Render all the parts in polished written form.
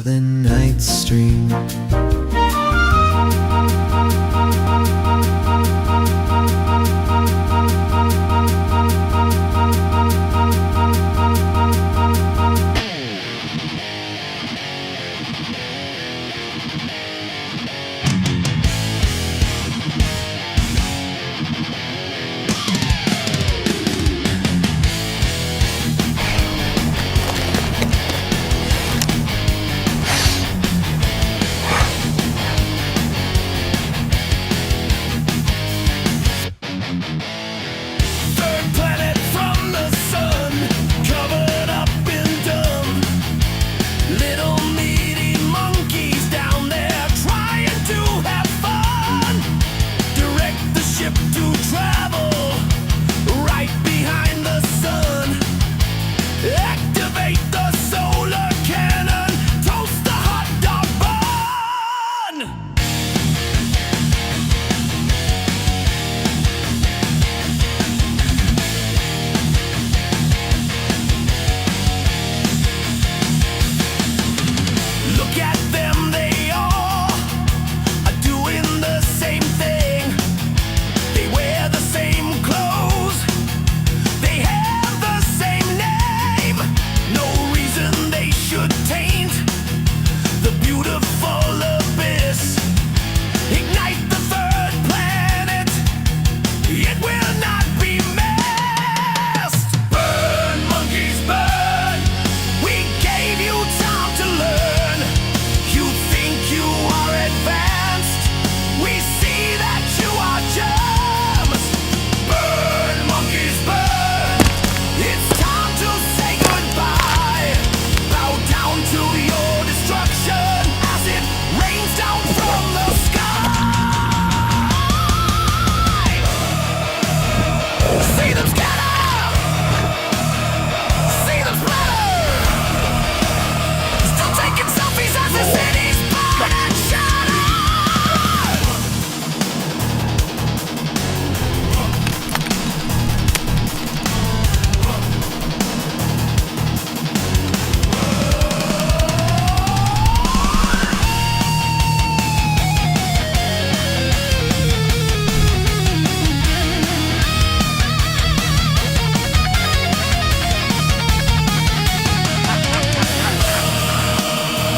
of the night stream.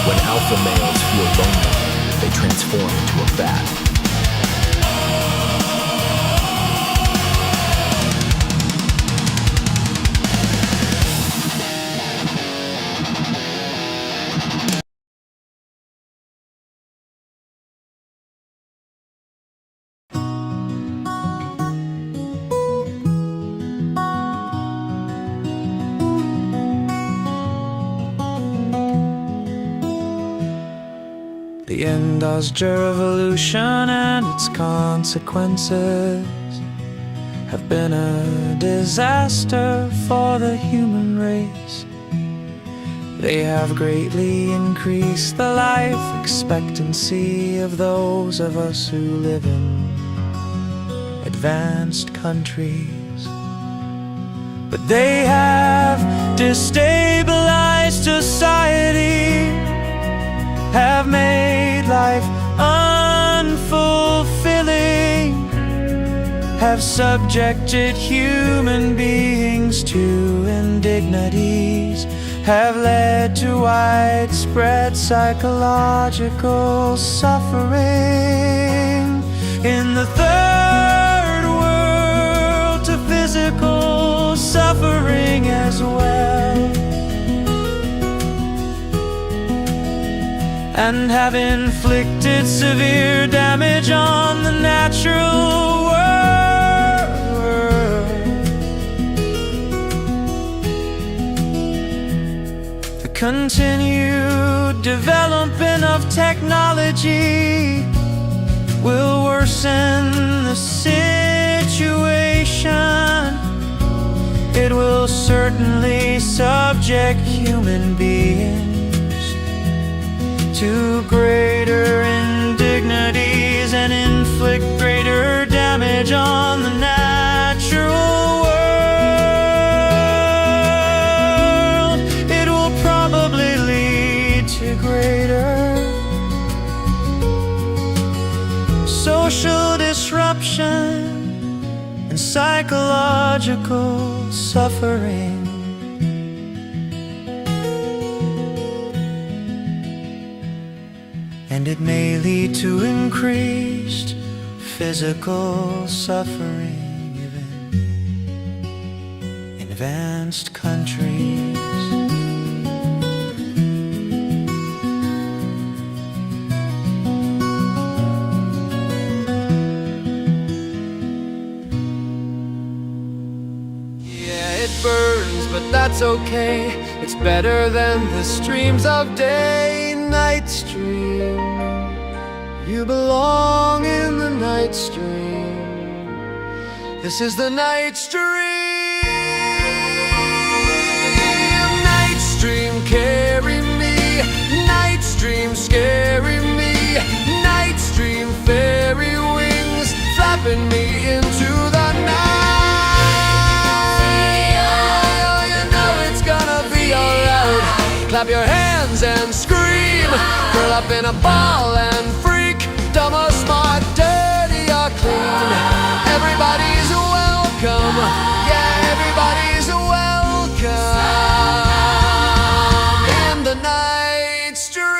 When alpha males feel lonely, they transform into a bat. The industrial revolution and its consequences have been a disaster for the human race. They have greatly increased the life expectancy of those of us who live in advanced countries. But they have destabilized society, have made life unfulfilling, have subjected human beings to indignities, have led to widespread psychological suffering in the third world, to physical suffering as well, and have inflicted severe damage on the natural world. The continued development of technology will worsen the situation. It will certainly subject human beings to greater indignities and inflict greater damage on the natural world. It will probably lead to great psychological suffering. And it may lead to increased physical suffering, even in advanced countries. Yeah, it burns, but that's okay. It's better than the streams of day. Night stream, you belong in the night stream. This is the night stream. Night stream, carry me. Night stream, scary me. Night stream, fairy wings, flapping me into the night. Oh, you know it's gonna be alright. Clap your hands and scream. Curl up in a ball and freak. Dumb or smart, dirty or clean, everybody's welcome. Yeah, everybody's welcome in the night stream.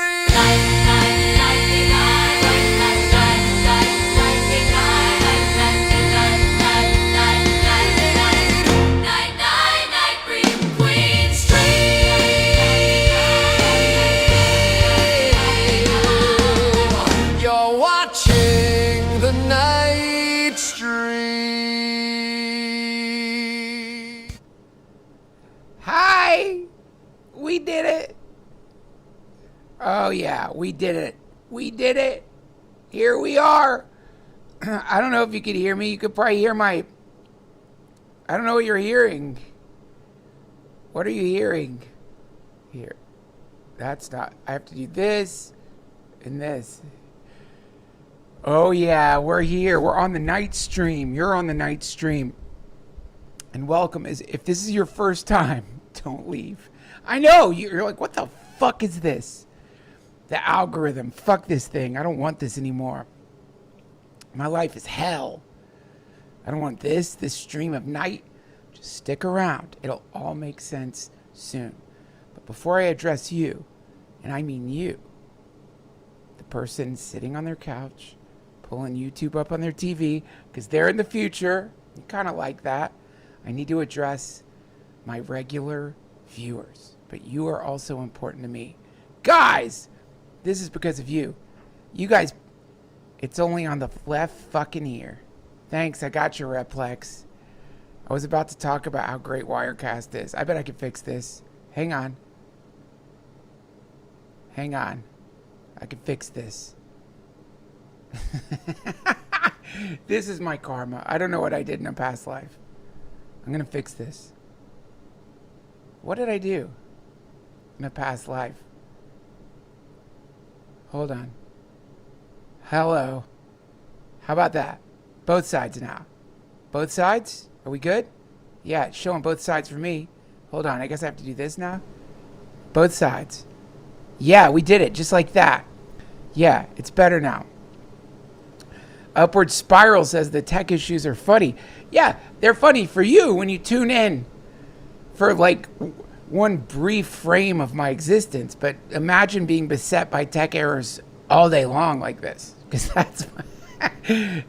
We did it. Oh yeah, we did it. We did it. Here we are. I don't know if you could hear me. You could probably hear my... I don't know what you're hearing. What are you hearing? Here. That's not... I have to do this and this. Oh yeah, we're here. We're on the night stream. You're on the night stream. And welcome. If this is your first time, don't leave. I know, you're like, what the fuck is this? The algorithm, fuck this thing. I don't want this anymore. My life is hell. I don't want this stream of night. Just stick around. It'll all make sense soon. But before I address you, and I mean you, the person sitting on their couch, pulling YouTube up on their TV, because they're in the future, you kind of like that, I need to address my regular viewers. But you are also important to me. Guys, this is because of you. You guys, it's only on the left fucking ear. Thanks, I got your Replex. I was about to talk about how great Wirecast is. I bet I can fix this. Hang on. Hang on. I can fix this. This is my karma. I don't know what I did in a past life. I'm gonna fix this. What did I do in a past life? Hold on. Hello. How about that? Both sides now. Both sides? Are we good? Yeah, it's showing both sides for me. Hold on, I guess I have to do this now. Both sides. Yeah, we did it, just like that. Yeah, it's better now. Upward Spiral says the tech issues are funny. Yeah, they're funny for you when you tune in for like one brief frame of my existence. But imagine being beset by tech errors all day long like this. Because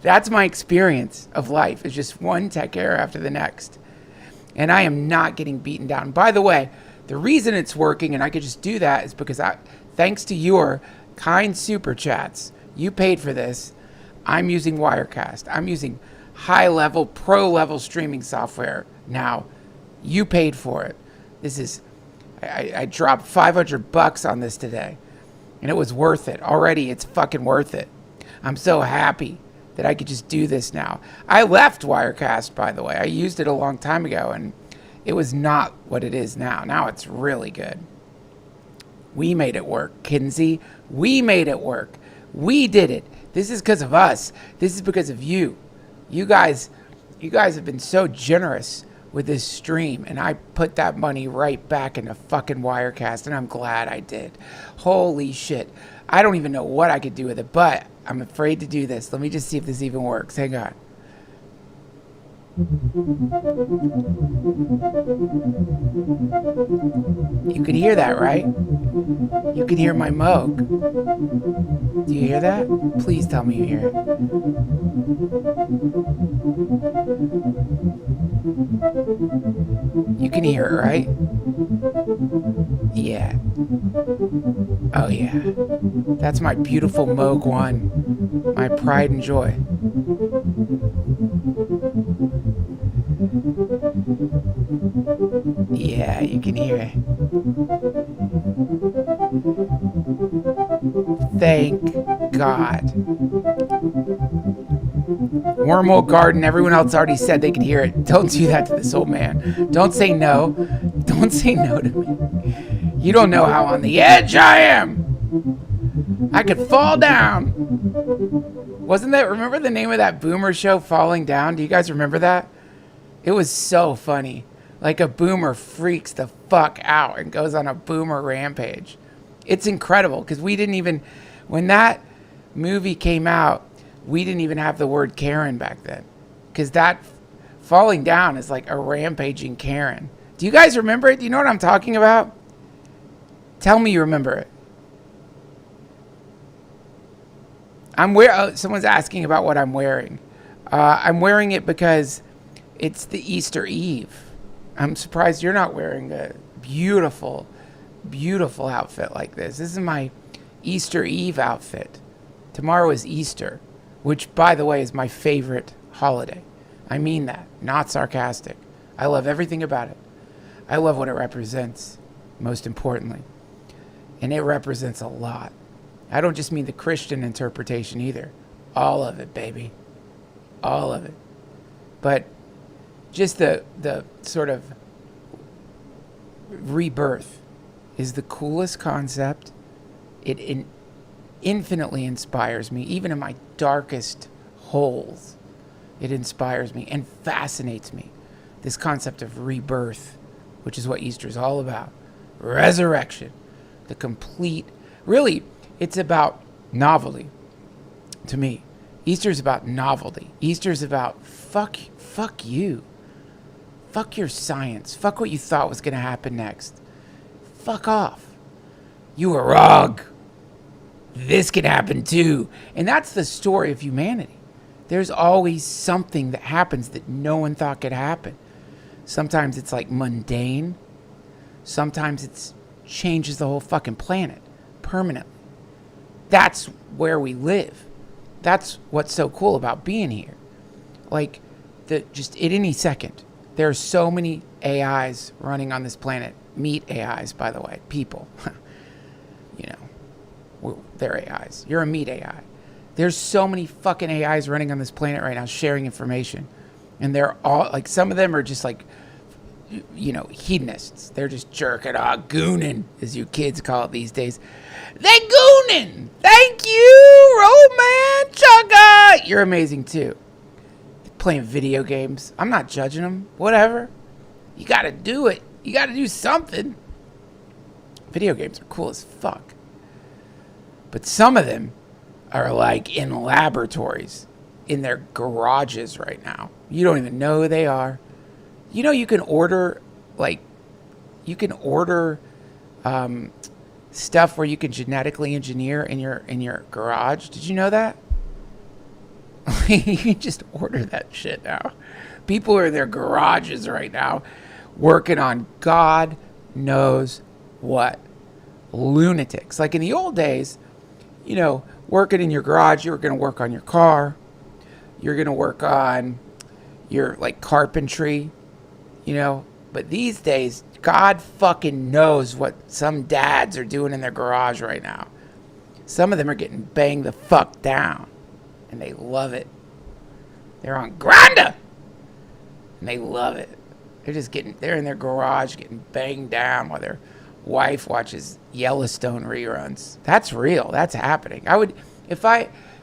that's my experience of life. It's just one tech error after the next. And I am not getting beaten down. By the way, the reason it's working and I could just do that is because thanks to your kind super chats, you paid for this. I'm using Wirecast. I'm using high-level, pro-level streaming software now. You paid for it. This is... I dropped $500 on this today. And it was worth it. Already, it's fucking worth it. I'm so happy that I could just do this now. I left Wirecast, by the way. I used it a long time ago, and it was not what it is now. Now it's really good. We made it work, Kinsey. We made it work. We did it. This is because of us. This is because of you. You guys have been so generous with this stream, and I put that money right back into fucking Wirecast, and I'm glad I did. Holy shit. I don't even know what I could do with it, but I'm afraid to do this. Let me just see if this even works. Hang on. You can hear that, right? You can hear my moog. Do you hear that? Please tell me you hear it. You can hear it, right? Yeah. Oh, yeah. That's my beautiful Moog 1. My pride and joy. Yeah, you can hear it. Thank God. Wormhole Garden, everyone else already said they could hear it. Don't do that to this old man. Don't say no. Don't say no to me. You don't know how on the edge I am. I could fall down. Wasn't that, remember the name of that boomer show, Falling Down? Do you guys remember that? It was so funny. Like a boomer freaks the fuck out and goes on a boomer rampage. It's incredible because we didn't even, when that movie came out, we didn't even have the word Karen back then. Because that Falling Down is like a rampaging Karen. Do you guys remember it? Do you know what I'm talking about? Tell me you remember it. Someone's asking about what I'm wearing. I'm wearing it because it's the Easter Eve. I'm surprised you're not wearing a beautiful, beautiful outfit like this. This is my Easter Eve outfit. Tomorrow is Easter, which, by the way, is my favorite holiday. I mean that, not sarcastic. I love everything about it. I love what it represents, most importantly. And it represents a lot. I don't just mean the Christian interpretation either. All of it, baby. All of it. But just the sort of rebirth is the coolest concept. It infinitely inspires me, even in my darkest holes. It inspires me and fascinates me. This concept of rebirth, which is what Easter is all about. Resurrection. The complete, really, it's about novelty to me. Easter is about novelty. Easter is about fuck you. Fuck your science. Fuck what you thought was going to happen next. Fuck off. You were wrong. This can happen too. And that's the story of humanity. There's always something that happens that no one thought could happen. Sometimes it's like mundane. Sometimes it changes the whole fucking planet permanently. That's where we live. That's what's so cool about being here. Like, just at any second, there are so many AIs running on this planet. Meet AIs, by the way. People. You know, they're AIs. You're a meat AI. There's so many fucking AIs running on this planet right now sharing information. And they're all, like, some of them are just like, you know, hedonists. They're just jerking off, gooning, as you kids call it these days. They gooning. Thank you, Roman Chugga. You're amazing too. Playing video games. I'm not judging them. Whatever. You got to do it. You got to do something. Video games are cool as fuck. But some of them are like in laboratories, in their garages right now. You don't even know who they are. You know, you can order, stuff where you can genetically engineer in your garage. Did you know that? You can just order that shit now. People are in their garages right now working on God knows what. Lunatics. Like in the old days, you know, working in your garage, you were going to work on your car. You're going to work on your, like, carpentry, you know. But these days, God fucking knows what some dads are doing in their garage right now. Some of them are getting banged the fuck down. And they love it. They're on Grindr. And they love it. They're in their garage getting banged down while their wife watches Yellowstone reruns. That's real. That's happening.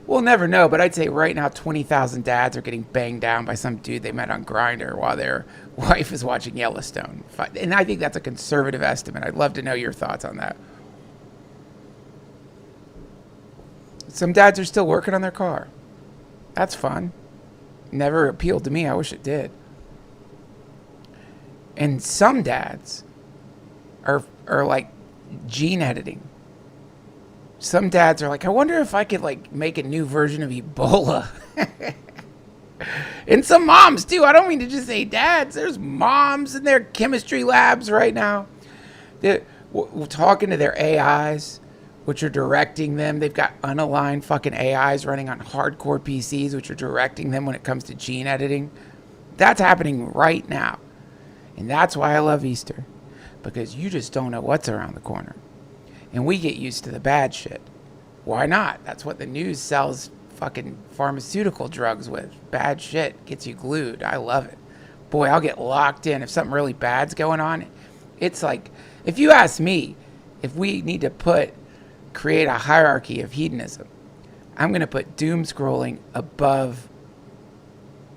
We'll never know, but I'd say right now 20,000 dads are getting banged down by some dude they met on Grindr while their wife is watching Yellowstone. And I think that's a conservative estimate. I'd love to know your thoughts on that. Some dads are still working on their car. That's fun. Never appealed to me. I wish it did. And some dads are like gene editing. Some dads are like, I wonder if I could like make a new version of Ebola. And some moms too. I don't mean to just say dads. There's moms in their chemistry labs right now. They're talking to their AIs, which are directing them. They've got unaligned fucking AIs running on hardcore PCs, which are directing them when it comes to gene editing. That's happening right now. And that's why I love Easter. Because you just don't know what's around the corner. And we get used to the bad shit. Why not? That's what the news sells fucking pharmaceutical drugs with. Bad shit gets you glued. I love it. Boy, I'll get locked in. If something really bad's going on, it's like, if you ask me, if we need to create a hierarchy of hedonism, I'm going to put doom scrolling above,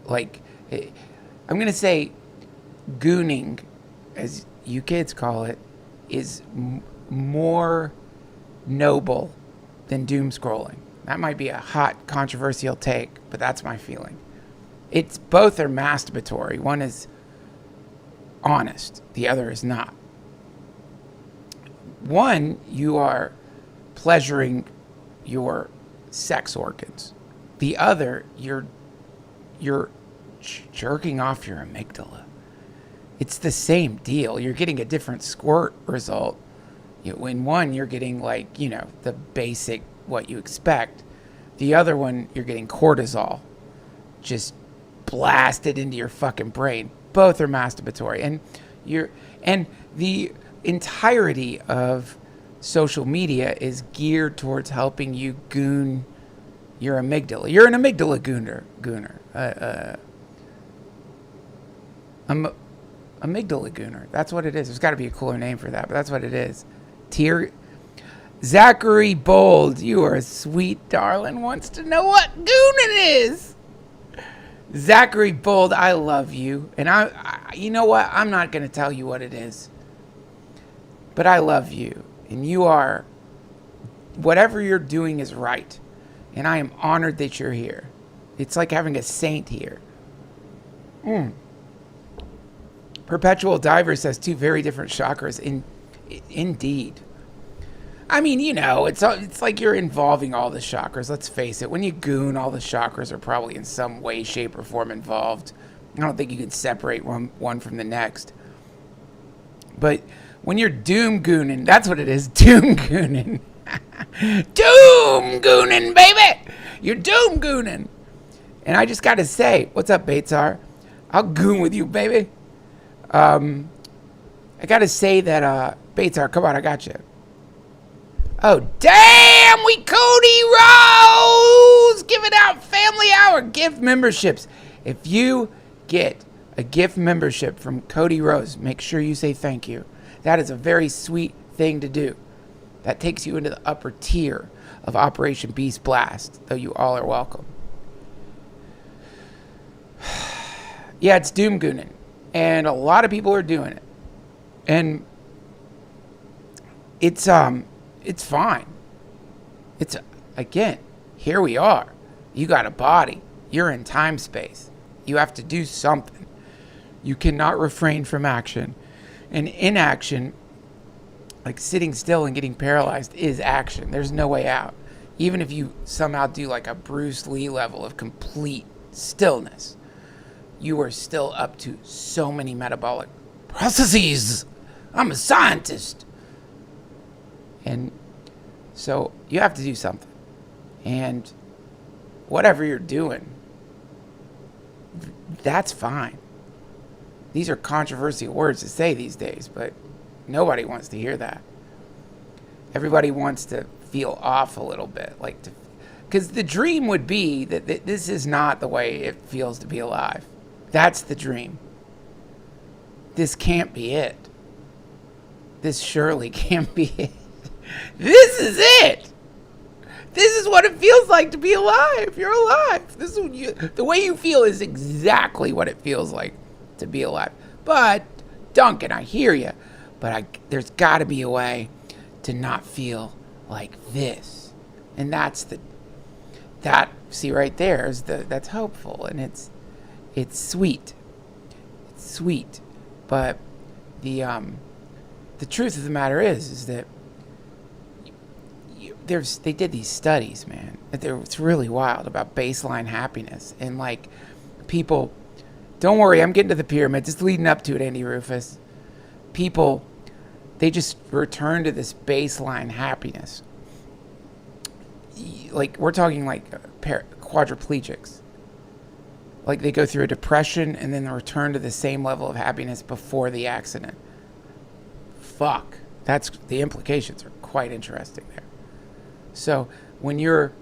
like, I'm going to say gooning, as you kids call it, is more noble than doom scrolling. That might be a hot, controversial take, but that's my feeling. Both are masturbatory. One is honest, the other is not. One, you are pleasuring your sex organs. The other, you're jerking off your amygdala. It's the same deal. You're getting a different squirt result. In one, you're getting like, the basic, what you expect. The other one, you're getting cortisol just blasted into your fucking brain. Both are masturbatory. And the entirety of social media is geared towards helping you goon your amygdala. You're an amygdala gooner. Amygdala gooner. That's what it is. There's got to be a cooler name for that, but that's what it is. Zachary Bold, you are a sweet darling, wants to know what gooning is. Zachary Bold, I love you. And I you know what? I'm not going to tell you what it is. But I love you. And you are, whatever you're doing is right. And I am honored that you're here. It's like having a saint here. Perpetual Diver says 2 very different chakras. Indeed. I mean, it's like you're involving all the chakras. Let's face it. When you goon, all the chakras are probably in some way, shape, or form involved. I don't think you can separate one from the next. But when you're doom gooning, that's what it is. Doom gooning. Doom gooning, baby. You're doom gooning. And I just got to say, what's up, Batesar? I'll goon with you, baby. I got to say that, Batesar, come on, I got you. Oh, damn, we Cody Rose giving out Family Hour gift memberships. If you get a gift membership from Cody Rose, make sure you say thank you. That is a very sweet thing to do. That takes you into the upper tier of Operation Beast Blast, though you all are welcome. Yeah, it's doom gooning. And a lot of people are doing it. And it's fine. It's, again, here we are. You got a body. You're in time space. You have to do something. You cannot refrain from action. And inaction, like sitting still and getting paralyzed, is action. There's no way out. Even if you somehow do like a Bruce Lee level of complete stillness, you are still up to so many metabolic processes. I'm a scientist. And so you have to do something. And whatever you're doing, that's fine. These are controversial words to say these days, but nobody wants to hear that. Everybody wants to feel off a little bit, because the dream would be that this is not the way it feels to be alive. That's the dream. This can't be it. This surely can't be it. This is it. This is what it feels like to be alive. You're alive. This is the way you feel is exactly what it feels like to be alive. But, Duncan, I hear you. But there's got to be a way to not feel like this. And see right there that's hopeful. And it's sweet. It's sweet. But the truth of the matter is that they did these studies, man. It's really wild about baseline happiness. And like people, don't worry, I'm getting to the pyramid. Just leading up to it, Andy Rufus. People, they just return to this baseline happiness. Like we're talking like quadriplegics. Like they go through a depression and then they return to the same level of happiness before the accident. Fuck. That's the implications are quite interesting there. So when you're,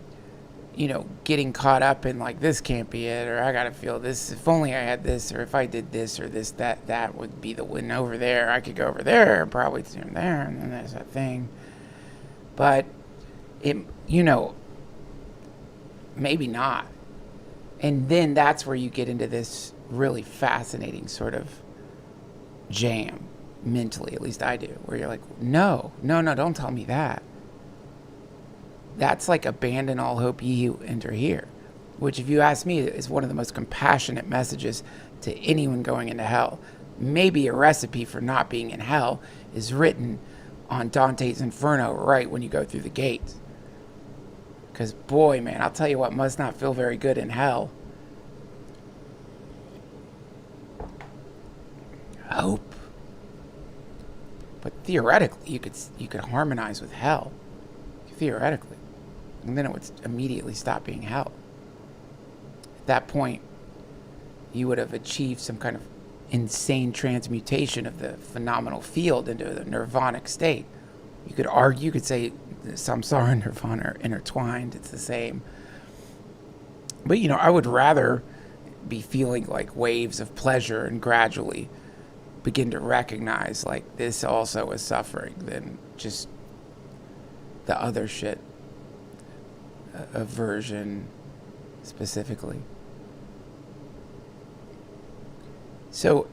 getting caught up in like, this can't be it, or I gotta feel this, if only I had this, or if I did this or this, that would be the win over there. I could go over there and probably turn there, and then there's that thing. But it, maybe not. And then that's where you get into this really fascinating sort of jam mentally, at least I do, where you're like, no, don't tell me that. That's like abandon all hope ye who enter here, which if you ask me is one of the most compassionate messages to anyone going into hell. Maybe a recipe for not being in hell is written on Dante's Inferno right when you go through the gates. Because boy, man, I'll tell you what must not feel very good in hell. Hope. But theoretically, you could harmonize with hell. Theoretically. And then it would immediately stop being hell. At that point, you would have achieved some kind of insane transmutation of the phenomenal field into the nirvanic state. You could argue, you could say samsara and nirvana are intertwined. It's the same. But, I would rather be feeling like waves of pleasure and gradually begin to recognize like this also is suffering than just the other shit. Aversion specifically. So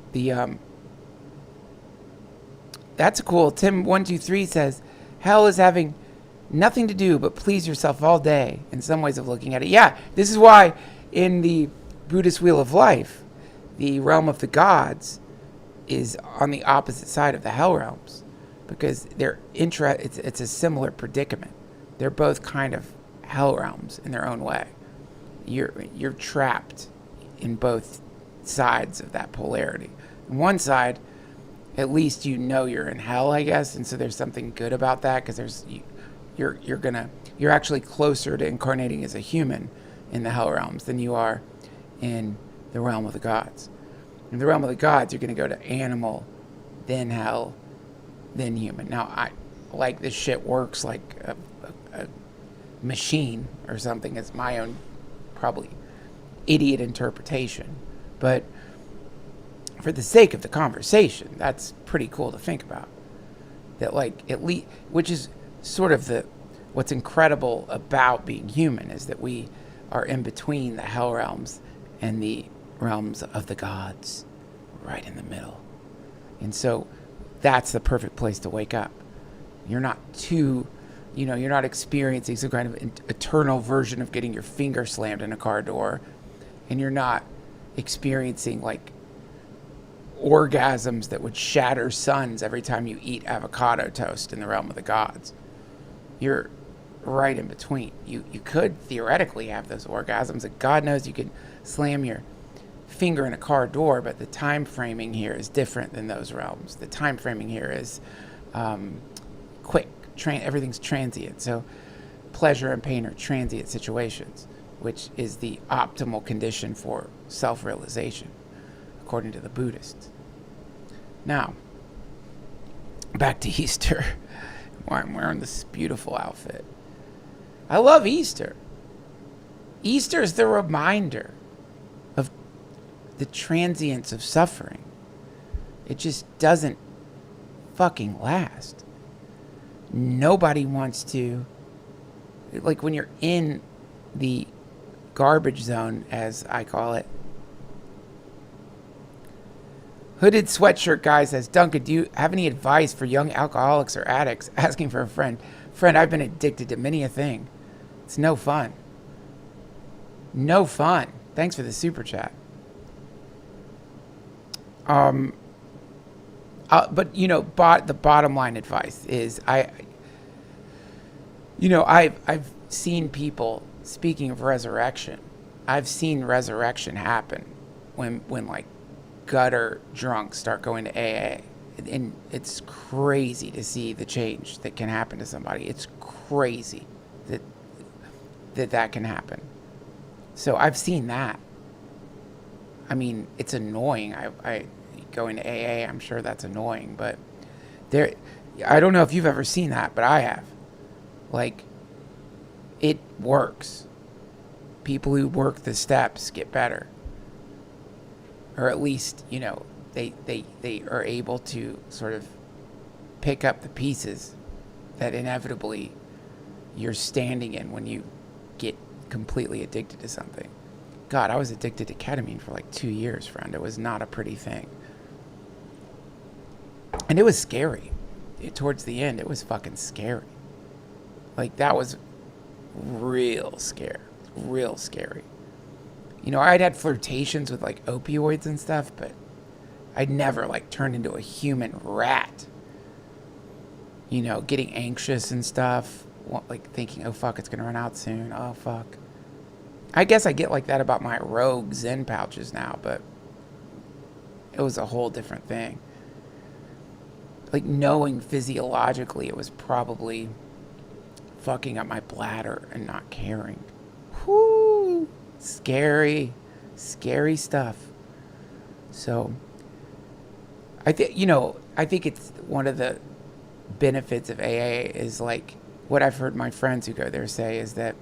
that's cool. Tim123 says hell is having nothing to do but please yourself all day, in some ways of looking at it. Yeah, this is why in the Buddhist Wheel of Life, the realm of the gods is on the opposite side of the hell realms, because it's a similar predicament. They're both kind of hell realms in their own way. You're trapped in both sides of that polarity. On one side, at least you're in hell, I guess, and so there's something good about that, because you're actually closer to incarnating as a human in the hell realms than you are in the realm of the gods. In the realm of the gods, you're going to go to animal, then hell, then human. Now, like this shit works like a machine or something. It's my own probably idiot interpretation, but for the sake of the conversation, that's pretty cool to think about. That like at least, which is sort of what's incredible about being human, is that we are in between the hell realms and the realms of the gods, right in the middle. And so that's the perfect place to wake up. You're not you're not experiencing some kind of eternal version of getting your finger slammed in a car door, and you're not experiencing like orgasms that would shatter suns every time you eat avocado toast in the realm of the gods. You're right in between. You could theoretically have those orgasms, and God knows you could slam your finger in a car door, but the time framing here is different than those realms. The time framing here is quick. Everything's transient. So pleasure and pain are transient situations, which is the optimal condition for self-realization, according to the Buddhists. Now, back to Easter. Why I'm wearing this beautiful outfit. I love Easter. Easter is the reminder of the transience of suffering. It just doesn't fucking last. Nobody wants to, like when you're in the garbage zone, as I call it. Hooded sweatshirt guy says, Duncan, do you have any advice for young alcoholics or addicts asking for a friend? Friend, I've been addicted to many a thing. It's no fun. No fun. Thanks for the super chat. But the bottom line advice is I've seen people, speaking of resurrection, I've seen resurrection happen when like gutter drunks start going to AA. And it's crazy to see the change that can happen to somebody. It's crazy that can happen. So I've seen that. I mean, it's annoying. I going to AA, I'm sure that's annoying, but I don't know if you've ever seen that, but I have. Like, it works. People who work the steps get better. Or at least, they are able to sort of pick up the pieces that inevitably you're standing in when you get completely addicted to something. God, I was addicted to ketamine for like 2 years, friend. It was not a pretty thing. And it was scary. Towards the end, it was fucking scary. Like, that was real scary. Real scary. I'd had flirtations with like opioids and stuff, but I'd never like turned into a human rat. Getting anxious and stuff, like thinking, oh fuck, it's gonna run out soon. Oh fuck. I guess I get like that about my Rogue Zen pouches now, but it was a whole different thing. Like, knowing physiologically it was probably fucking up my bladder and not caring. Whoo! Scary stuff. So, I think it's one of the benefits of AA is like what I've heard my friends who go there say is that,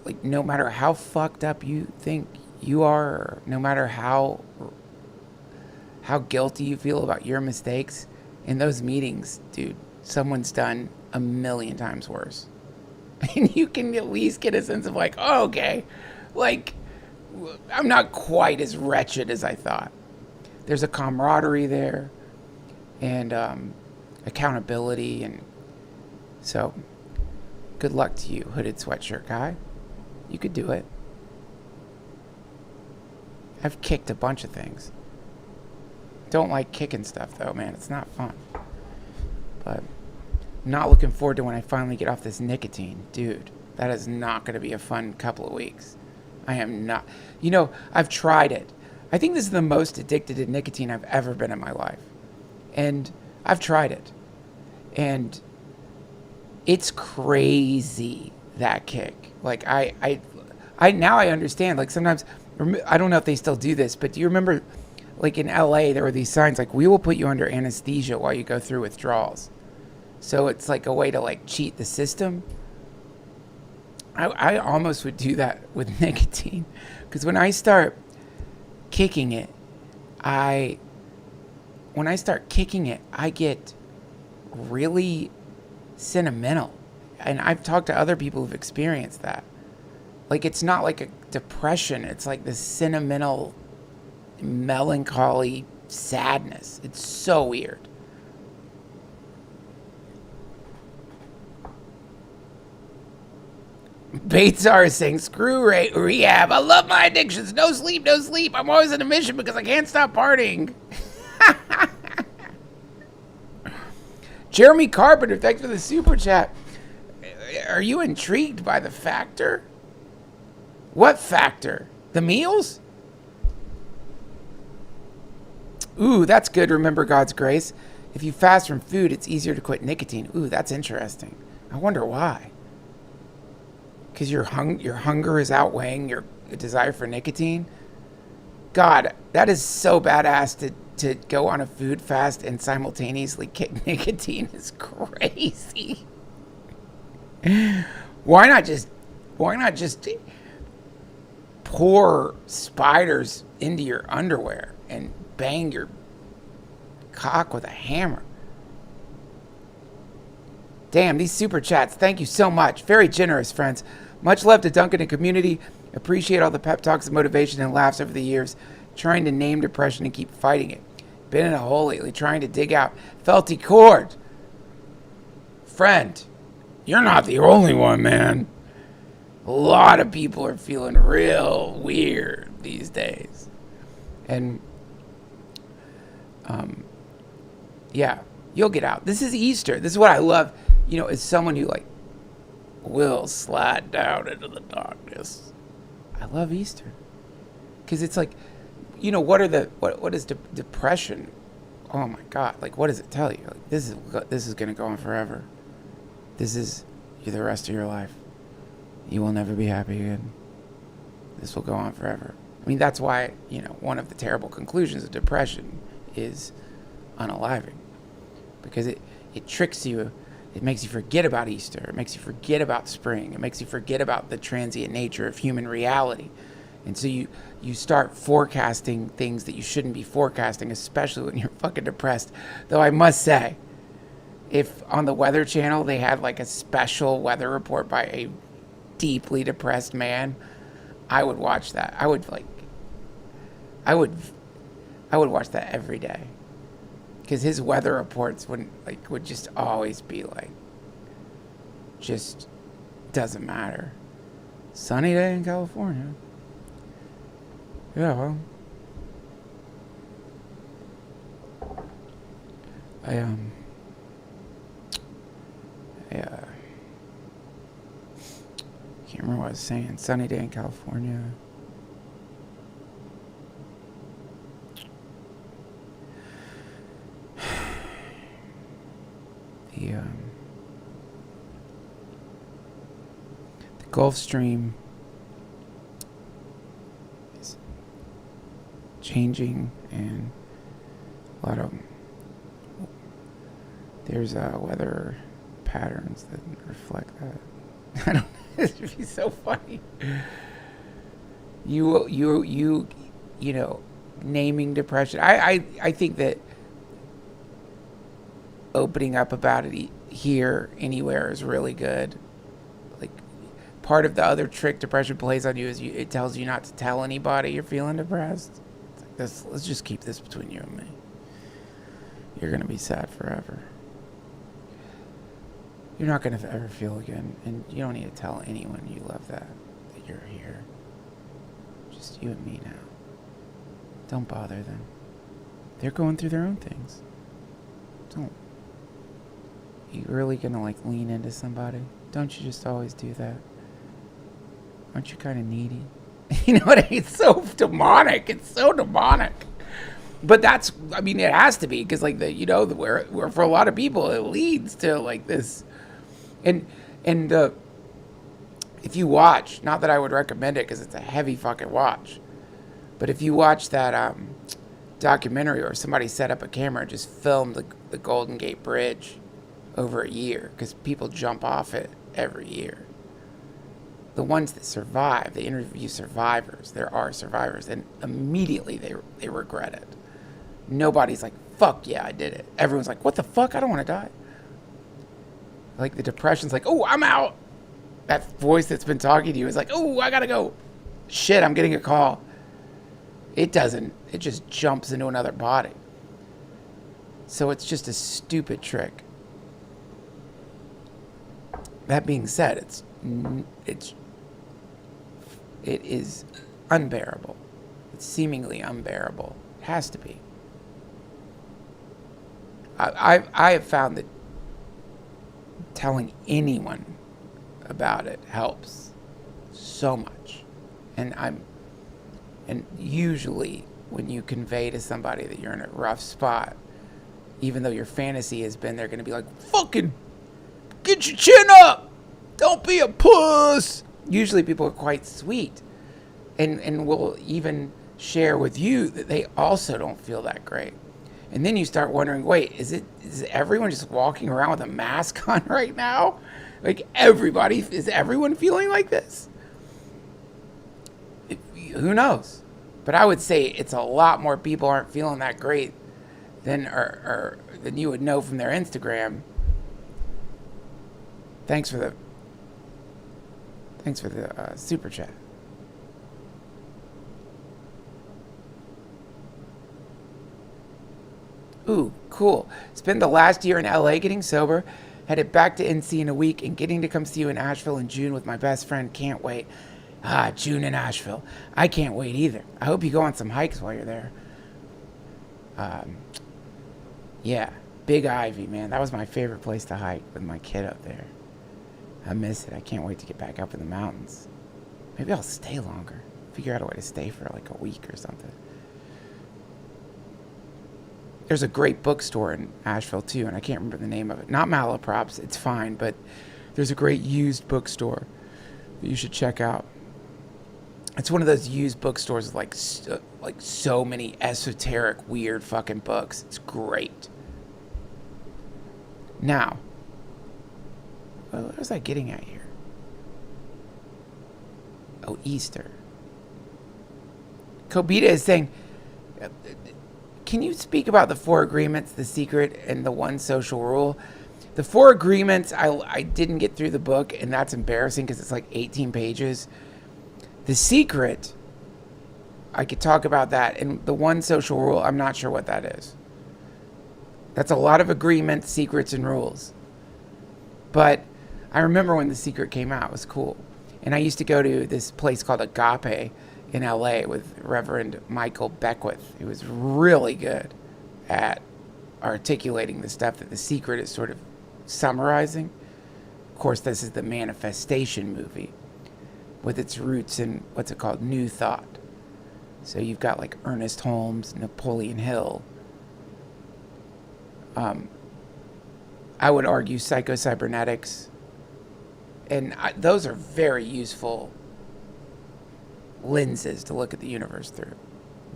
like, no matter how fucked up you think you are, or no matter how guilty you feel about your mistakes, in those meetings, dude, someone's done 1,000,000 times worse. And you can at least get a sense of like, oh, okay, like, I'm not quite as wretched as I thought. There's a camaraderie there and accountability. And so good luck to you, hooded sweatshirt guy. You could do it. I've kicked a bunch of things. Don't like kicking stuff though, man. It's not fun. But I'm not looking forward to when I finally get off this nicotine. Dude, that is not going to be a fun couple of weeks. I am not. I've tried it. I think this is the most addicted to nicotine I've ever been in my life. And I've tried it. And it's crazy, that kick. Like, I now I understand. Like, sometimes, I don't know if they still do this, but do you remember, like, in LA, there were these signs like, we will put you under anesthesia while you go through withdrawals. So it's like a way to like cheat the system. I almost would do that with nicotine, because when I start kicking it, I get really sentimental. And I've talked to other people who've experienced that. Like, it's not like a depression. It's like this sentimental, melancholy sadness. It's so weird. Batesar is saying, screw rehab. I love my addictions. No sleep, no sleep. I'm always on a mission because I can't stop partying. Jeremy Carpenter, thanks for the super chat. Are you intrigued by the factor? What factor? The meals? Ooh, that's good. Remember God's grace. If you fast from food, it's easier to quit nicotine. Ooh, that's interesting. I wonder why. Because your hunger is outweighing your desire for nicotine? God, that is so badass to go on a food fast and simultaneously kick nicotine is crazy. Why not just pour spiders into your underwear and bang your cock with a hammer? Damn, these super chats. Thank you so much. Very generous, friends. Much love to Duncan and community. Appreciate all the pep talks and motivation and laughs over the years. Trying to name depression and keep fighting it. Been in a hole lately, trying to dig out. Felty cord. Friend, you're not the only one, man. A lot of people are feeling real weird these days. And Yeah, you'll get out. This is Easter. This is what I love. You know, as someone who like will slide down into the darkness. I love Easter because it's like, you know, what is depression? Oh my God! Like, what does it tell you? Like, this is gonna go on forever. This is the rest of your life. You will never be happy again. This will go on forever. I mean, that's why, you know, one of the terrible conclusions of depression is unaliving, because it tricks you. It makes you forget about Easter. It makes you forget about spring. It makes you forget about the transient nature of human reality. And so you start forecasting things that you shouldn't be forecasting, especially when you're fucking depressed. Though I must say, if on the Weather Channel they had like a special weather report by a deeply depressed man, I would watch that. I would watch that every day. Because his weather reports would just always be like, just doesn't matter. Sunny day in California. Yeah, well, I can't remember what I was saying. Sunny day in California. The Gulf Stream is changing, and a lot of there's weather patterns that reflect that. I don't. It'd be so funny. You know, naming depression. I think that opening up about it here, anywhere, is really good. Like, part of the other trick depression plays on you is it tells you not to tell anybody you're feeling depressed. It's like, let's just keep this between you and me. You're gonna be sad forever. You're not gonna ever feel again, and you don't need to tell anyone you love that you're here. Just you and me now. Don't bother them. They're going through their own things. Don't. You really gonna like lean into somebody? Don't you just always do that? Aren't you kind of needy? You know what I mean? It's so demonic. It's so demonic. But that's, I mean, it has to be, because like where for a lot of people it leads to like this, and if you watch, not that I would recommend it because it's a heavy fucking watch, but if you watch that documentary where somebody set up a camera and just filmed the Golden Gate Bridge over a year, because people jump off it every year. The ones that survive, they interview survivors. There are survivors, and immediately they regret it. Nobody's like, fuck yeah, I did it. Everyone's like, what the fuck? I don't want to die. Like, the depression's like, oh, I'm out. That voice that's been talking to you is like, oh, I gotta go. Shit, I'm getting a call. It doesn't. It just jumps into another body. So it's just a stupid trick. That being said, it is unbearable. It's seemingly unbearable. It has to be. I have found that telling anyone about it helps so much. And usually when you convey to somebody that you're in a rough spot, even though your fantasy has been, they're going to be like, fucking get your chin up. Don't be a puss. Usually people are quite sweet and will even share with you that they also don't feel that great. And then you start wondering, wait, is everyone just walking around with a mask on right now? Like, is everyone feeling like this? Who knows? But I would say it's a lot more people aren't feeling that great than you would know from their Instagram. Thanks for the super chat. Ooh, cool. Spend the last year in LA getting sober, headed back to NC in a week, and getting to come see you in Asheville in June with my best friend. Can't wait. June in Asheville. I can't wait either. I hope you go on some hikes while you're there. Yeah, Big Ivy, man. That was my favorite place to hike with my kid up there. I miss it. I can't wait to get back up in the mountains. Maybe I'll stay longer. Figure out a way to stay for like a week or something. There's a great bookstore in Asheville too, and I can't remember the name of it. Not Malaprops, it's fine, but there's a great used bookstore that you should check out. It's one of those used bookstores with like so many esoteric, weird fucking books. It's great. Now, what was I getting at here? Oh, Easter. Kobita is saying, can you speak about the 4 agreements, the secret, and the one social rule? The 4 agreements, I didn't get through the book, and that's embarrassing because it's like 18 pages. The secret, I could talk about that. And the one social rule, I'm not sure what that is. That's a lot of agreements, secrets, and rules. But I remember when The Secret came out. It was cool. And I used to go to this place called Agape in LA with Reverend Michael Beckwith. He was really good at articulating the stuff that The Secret is sort of summarizing. Of course, this is the manifestation movie with its roots in, what's it called, New Thought. So you've got like Ernest Holmes, Napoleon Hill. I would argue psycho-cybernetics. And those are very useful lenses to look at the universe through.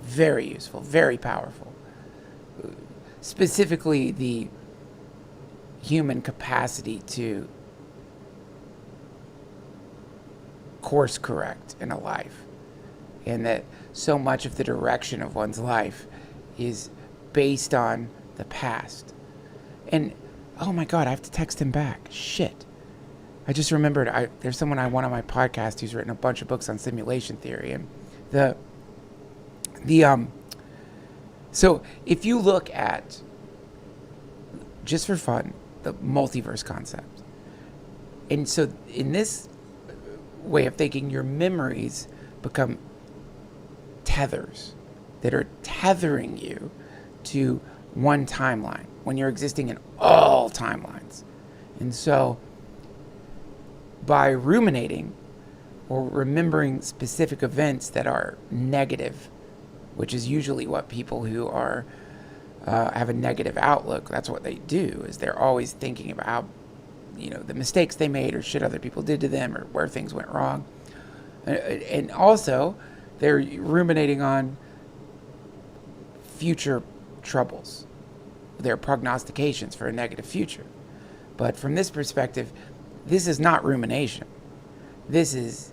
Very useful, very powerful. Specifically, the human capacity to course correct in a life. And that so much of the direction of one's life is based on the past. And, oh my God, I have to text him back. Shit. I just remembered there's someone I want on my podcast who's written a bunch of books on simulation theory. And so if you look at, just for fun, the multiverse concept. And so in this way of thinking, your memories become tethers that are tethering you to one timeline when you're existing in all timelines. And so by ruminating or remembering specific events that are negative, which is usually what people who are have a negative outlook, that's what they do, is they're always thinking about how, the mistakes they made or shit other people did to them or where things went wrong. And also, they're ruminating on future troubles, their prognostications for a negative future. But from this perspective, this is not rumination. This is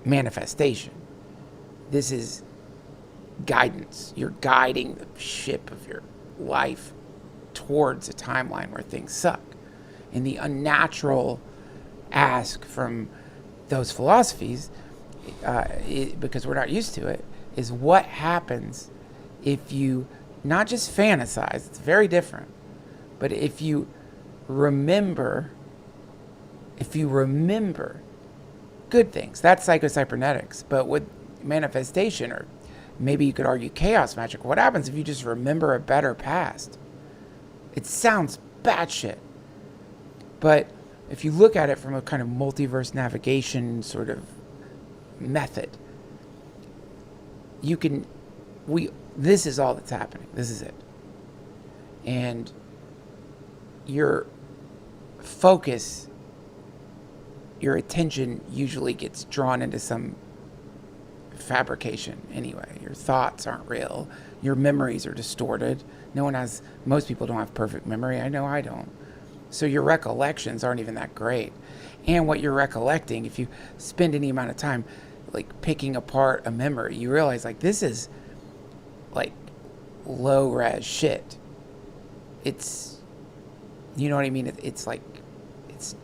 manifestation. This is guidance. You're guiding the ship of your life towards a timeline where things suck. And the unnatural ask from those philosophies, because we're not used to it, is what happens if you not just fantasize, it's very different, but if you remember good things. That's psycho-cybernetics. But with manifestation, or maybe you could argue chaos magic, what happens if you just remember a better past? It sounds batshit. But if you look at it from a kind of multiverse navigation sort of method, this is all that's happening. This is it. And your focus, your attention usually gets drawn into some fabrication anyway. Your thoughts aren't real. Your memories are distorted. Most people don't have perfect memory. I know I don't. So your recollections aren't even that great. And what you're recollecting, if you spend any amount of time like picking apart a memory, you realize like this is like low res shit. It's, you know what I mean? It's like,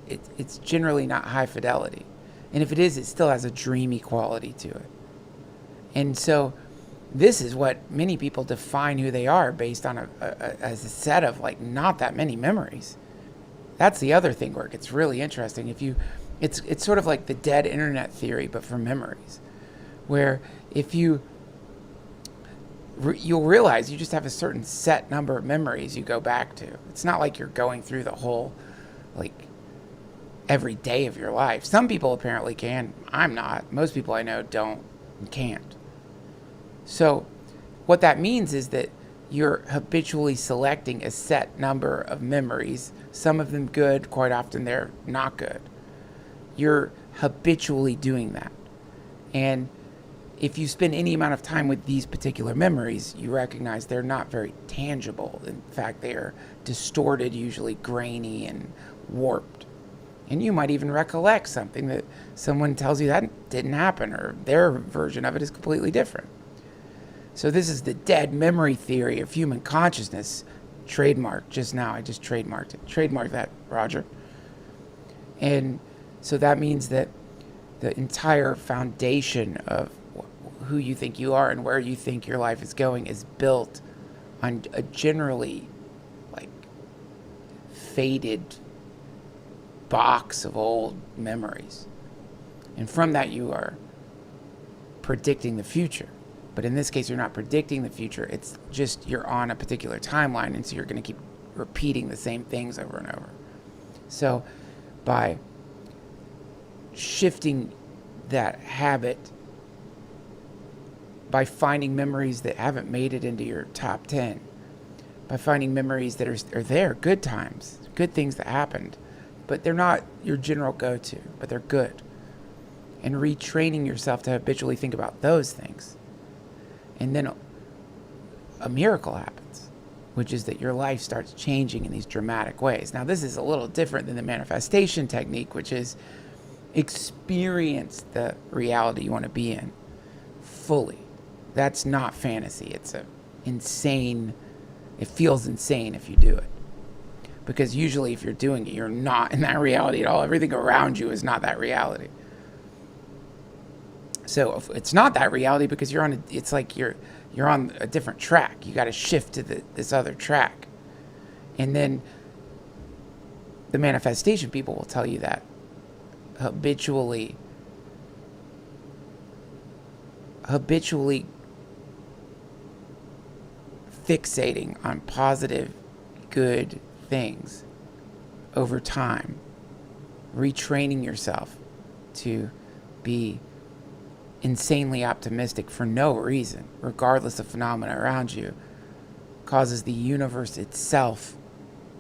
it's generally not high fidelity. And if it is, it still has a dreamy quality to it. And so this is what many people define who they are based on as a set of like not that many memories. That's the other thing where it gets really interesting. It's sort of like the dead internet theory, but for memories, where if you you'll realize you just have a certain set number of memories you go back to. It's not like you're going through the whole, like, every day of your life. Some people apparently can. I'm not. Most people I know don't and can't. So what that means is that you're habitually selecting a set number of memories, some of them good, quite often they're not good. You're habitually doing that. And if you spend any amount of time with these particular memories, you recognize they're not very tangible. In fact, they are distorted, usually grainy and warped. And you might even recollect something that someone tells you that didn't happen, or their version of it is completely different. So this is the dead memory theory of human consciousness. Trademarked just now. I just trademarked it. Trademark that, Roger. And so that means that the entire foundation of who you think you are and where you think your life is going is built on a generally, like, faded box of old memories. And from that you are predicting the future. But in this case, you're not predicting the future. It's just you're on a particular timeline, and so you're going to keep repeating the same things over and over. So by shifting that habit, by finding memories that haven't made it into your top 10, by finding memories that are there, good times, good things that happened, but they're not your general go-to, but they're good, and retraining yourself to habitually think about those things. And then a miracle happens, which is that your life starts changing in these dramatic ways. Now, this is a little different than the manifestation technique, which is experience the reality you want to be in fully. That's not fantasy. It's it feels insane if you do it. Because usually if you're doing it, you're not in that reality at all. Everything around you is not that reality. So if it's not that reality because you're on it's like you're on a different track. You got to shift to this other track. And then the manifestation people will tell you that habitually fixating on positive, good things over time, retraining yourself to be insanely optimistic for no reason, regardless of phenomena around you, causes the universe itself.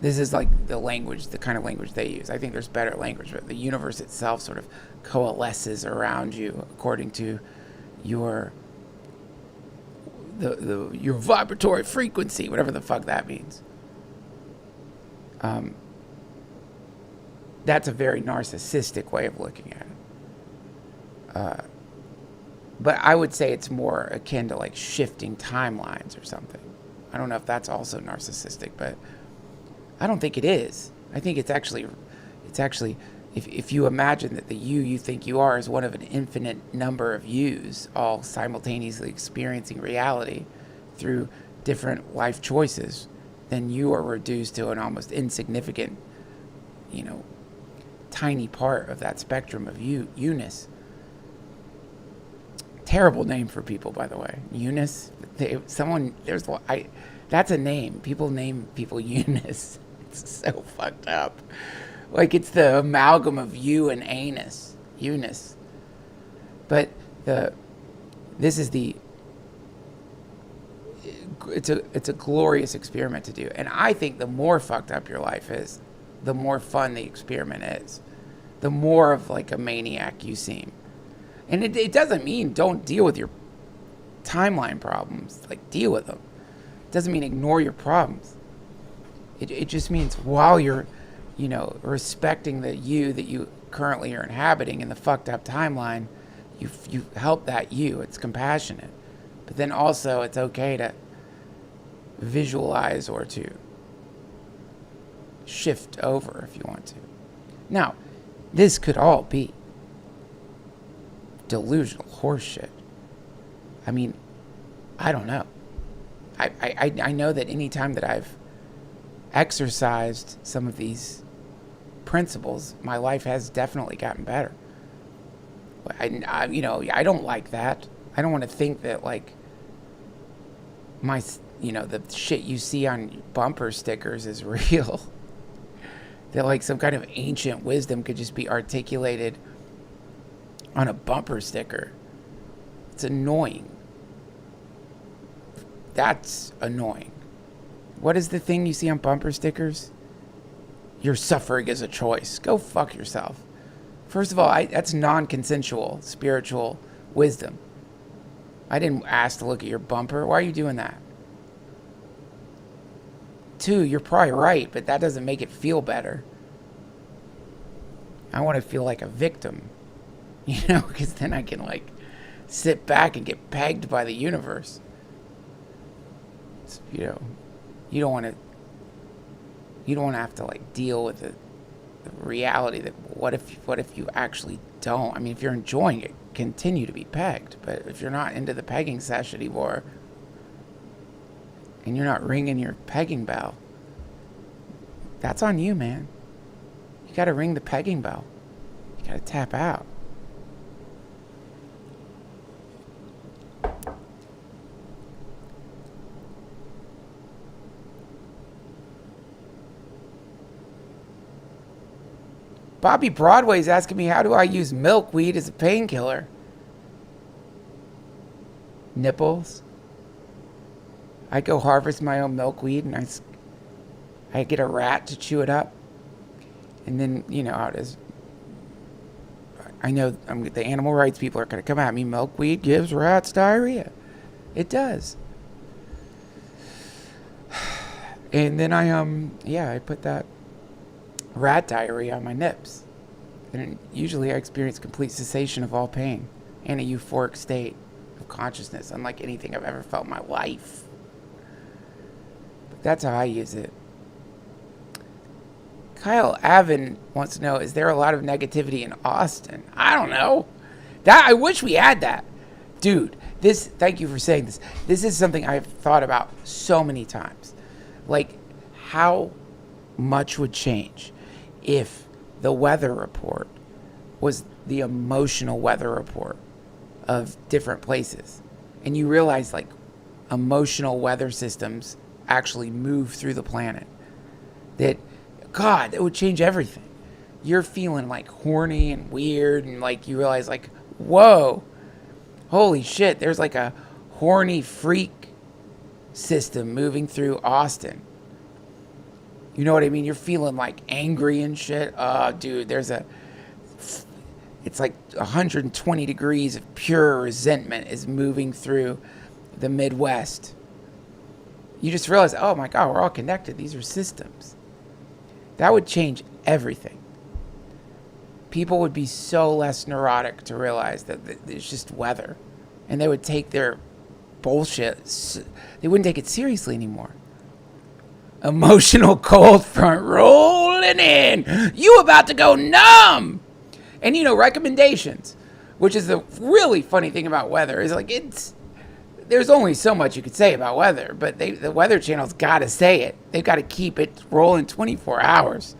This is like the language, the kind of language they use. I think there's better language, but the universe itself sort of coalesces around you according to your vibratory frequency, whatever the fuck that means. That's a very narcissistic way of looking at it. But I would say it's more akin to like shifting timelines or something. I don't know if that's also narcissistic, but I don't think it is. I think it's actually if you imagine that the you think you are is one of an infinite number of yous, all simultaneously experiencing reality through different life choices, then you are reduced to an almost insignificant, tiny part of that spectrum of you-ness. Terrible name for people, by the way. Eunice. That's a name. People name people Eunice. It's so fucked up. Like it's the amalgam of you and anus. Eunice. But it's a glorious experiment to do. And I think the more fucked up your life is, the more fun the experiment is. The more of like a maniac you seem. And it doesn't mean don't deal with your timeline problems. Like, deal with them. It doesn't mean ignore your problems. It just means while you're, respecting the you that you currently are inhabiting in the fucked up timeline, you help that you. It's compassionate. But then also it's okay to visualize or to shift over if you want to. Now, this could all be delusional horseshit. I mean, I don't know. I know that any time that I've exercised some of these principles, my life has definitely gotten better. I don't like that. I don't want to think that, like, the shit you see on bumper stickers is real. That like some kind of ancient wisdom could just be articulated on a bumper sticker. It's annoying. That's annoying. What is the thing you see on bumper stickers? Your suffering is a choice. Go fuck yourself. First of all, that's non-consensual spiritual wisdom. I didn't ask to look at your bumper. Why are you doing that? 2, you're probably right, but that doesn't make it feel better. I want to feel like a victim, because then I can like sit back and get pegged by the universe. So, you don't want to have to like deal with the reality that what if you actually don't? I mean, if you're enjoying it, continue to be pegged. But if you're not into the pegging sesh anymore, and you're not ringing your pegging bell, that's on you, man. You got to ring the pegging bell. You got to tap out. Bobby Broadway's asking me, how do I use milkweed as a painkiller? Nipples. I go harvest my own milkweed and I get a rat to chew it up. And then, you know how it is. I know the animal rights people are going to come at me. Milkweed gives rats diarrhea. It does. And then I put that rat diarrhea on my nips. And usually I experience complete cessation of all pain and a euphoric state of consciousness, unlike anything I've ever felt in my life. But that's how I use it. Kyle Avon wants to know, is there a lot of negativity in Austin? I don't know. I wish we had that. Dude, thank you for saying this. This is something I've thought about so many times. Like, how much would change if the weather report was the emotional weather report of different places? And you realize, like, emotional weather systems actually move through the planet. That, God, it would change everything. You're feeling, like, horny and weird, and, like, you realize, like, whoa, holy shit, there's, like, a horny freak system moving through Austin. You know what I mean? You're feeling like angry and shit. Oh, dude, it's like 120 degrees of pure resentment is moving through the Midwest. You just realize, oh my God, we're all connected. These are systems. That would change everything. People would be so less neurotic to realize that it's just weather. And they would take their bullshit, they wouldn't take it seriously anymore. Emotional cold front rolling in. You about to go numb. And recommendations, which is the really funny thing about weather, is like there's only so much you could say about weather, but the Weather Channel's got to say it. They've got to keep it rolling 24 hours.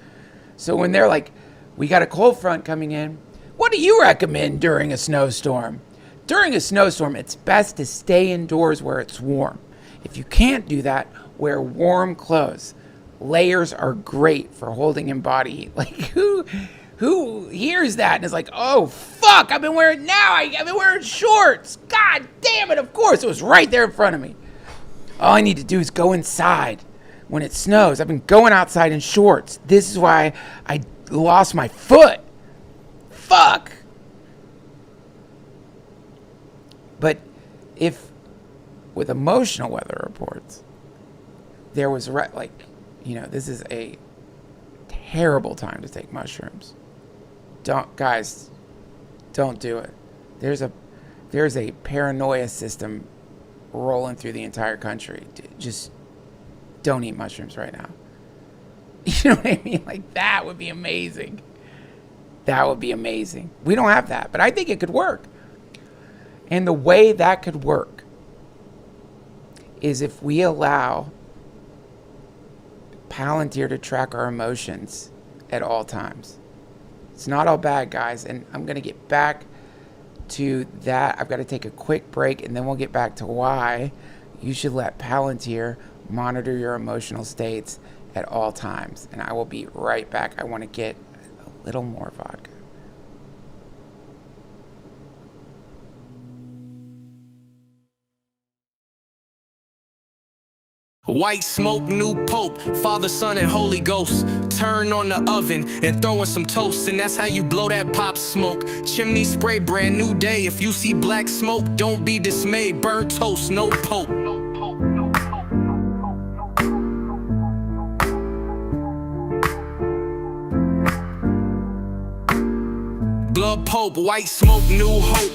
So when they're like, we got a cold front coming in, what do you recommend during a snowstorm? During a snowstorm, it's best to stay indoors where it's warm. If you can't do that, wear warm clothes. Layers are great for holding in body heat. Like, who hears that and is like, oh, fuck, I've been wearing shorts. God damn it, of course, it was right there in front of me. All I need to do is go inside when it snows. I've been going outside in shorts. This is why I lost my foot. Fuck. But if, with emotional weather reports, there was, this is a terrible time to take mushrooms. Don't do it. There's a paranoia system rolling through the entire country. Just don't eat mushrooms right now. You know what I mean? Like, that would be amazing. That would be amazing. We don't have that, but I think it could work. And the way that could work is if we allow Palantir to track our emotions at all times. It's not all bad, guys, and I'm going to get back to that. I've got to take a quick break, and then we'll get back to why You should let Palantir monitor your emotional states at all times. And I will be right back. I want to get a little more vodka. White smoke, new pope, Father, Son, and Holy Ghost. Turn on the oven and throw in some toast, and that's how you blow that pop smoke. Chimney spray, brand new day. If you see black smoke, don't be dismayed. Burn toast, no pope. Blood pope, white smoke, new hope.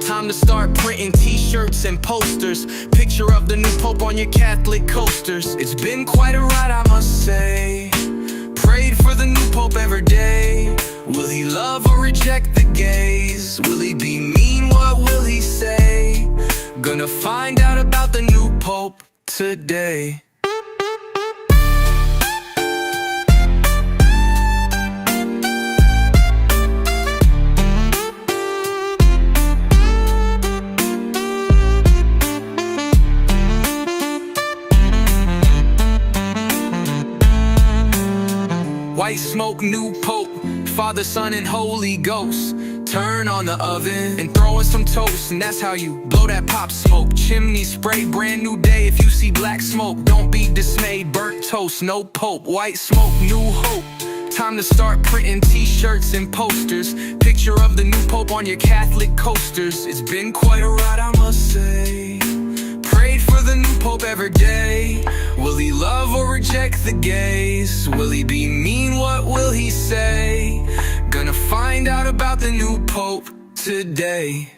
Time to start printing t-shirts and posters. Picture of the new pope on your Catholic coasters. It's been quite a ride, I must say. Prayed for the new pope every day. Will he love or reject the gays? Will he be mean? What will he say? Gonna find out about the new pope today. White smoke, new pope, Father, Son, and Holy Ghost. Turn on the oven and throw in some toast, and that's how you blow that pop smoke. Chimney spray, brand new day. If you see black smoke, don't be dismayed. Burnt toast, no pope. White smoke, new hope. Time to start printing t-shirts and posters. Picture of the new pope on your Catholic coasters. It's been quite a ride, I must say. Prayed for the new pope every day. Will he love or reject the gays? Will he be mean? What will he say? Gonna find out about the new pope today.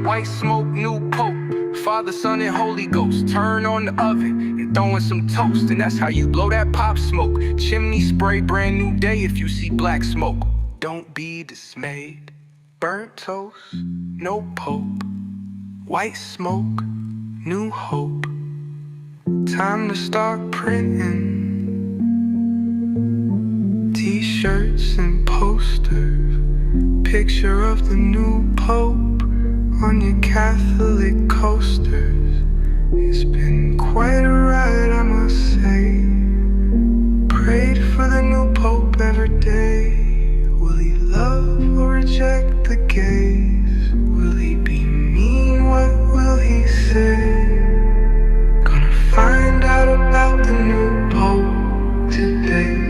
White smoke, new pope, Father, Son, and Holy Ghost. Turn on the oven and throw in some toast, and that's how you blow that pop smoke. Chimney spray, brand new day. If you see black smoke, don't be dismayed. Burnt toast, no pope. White smoke, new hope. Time to start printing t-shirts and posters. Picture of the new pope on your Catholic coasters. It's been quite a ride, I must say. Prayed for the new pope every day. Will he love or reject the gays? Will he be mean? What will he say? Gonna find out about the new pope today.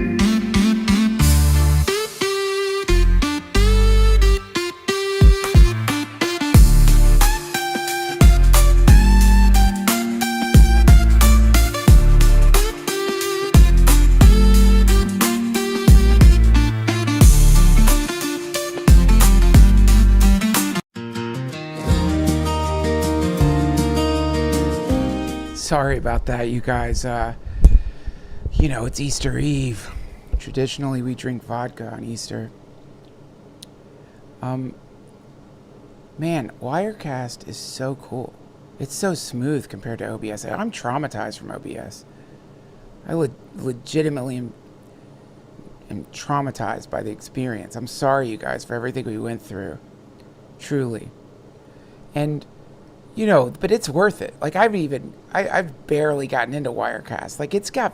Sorry about that, you guys. It's Easter Eve. Traditionally, we drink vodka on Easter. Man, Wirecast is so cool. It's so smooth compared to OBS. I'm traumatized from OBS. I legitimately am traumatized by the experience. I'm sorry, you guys, for everything we went through. Truly. And but it's worth it. Like, I've barely gotten into Wirecast. Like, it's got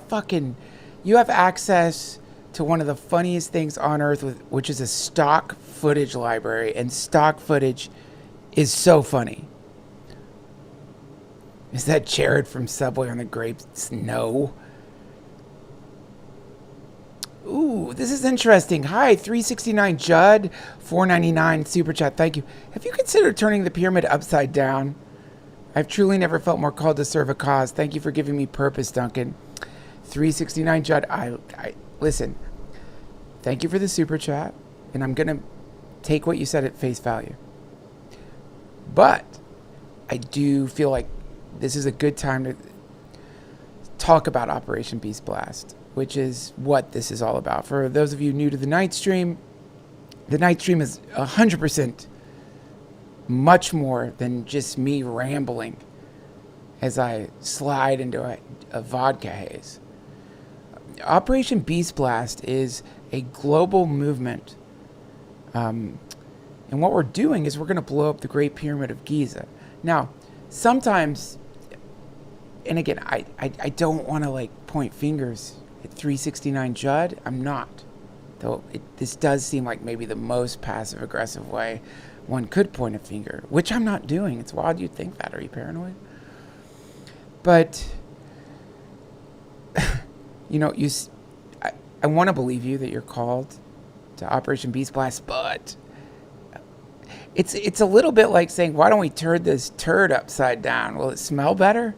you have access to one of the funniest things on earth, which is a stock footage library, and stock footage is so funny. Is that Jared from Subway on the Grapes? No. Ooh, this is interesting. Hi, 369 Judd, 499 super chat. Thank you. Have you considered turning the pyramid upside down? I've truly never felt more called to serve a cause. Thank you for giving me purpose, Duncan. 369 Judd, I listen. Thank you for the super chat, and I'm gonna take what you said at face value. But I do feel like this is a good time to talk about Operation Beast Blast, which is what this is all about. For those of you new to the night stream is 100% much more than just me rambling as I slide into a vodka haze. Operation Beast Blast is a global movement. And what we're doing is we're going to blow up the Great Pyramid of Giza. Now, sometimes, and again, I don't want to like point fingers at 369 Judd. I'm not. Though this does seem like maybe the most passive aggressive way one could point a finger, which I'm not doing. It's wild you'd think that. Are you paranoid? But, you know, I want to believe you that you're called to Operation Beast Blast, but it's a little bit like saying, why don't we turn this turd upside down? Will it smell better?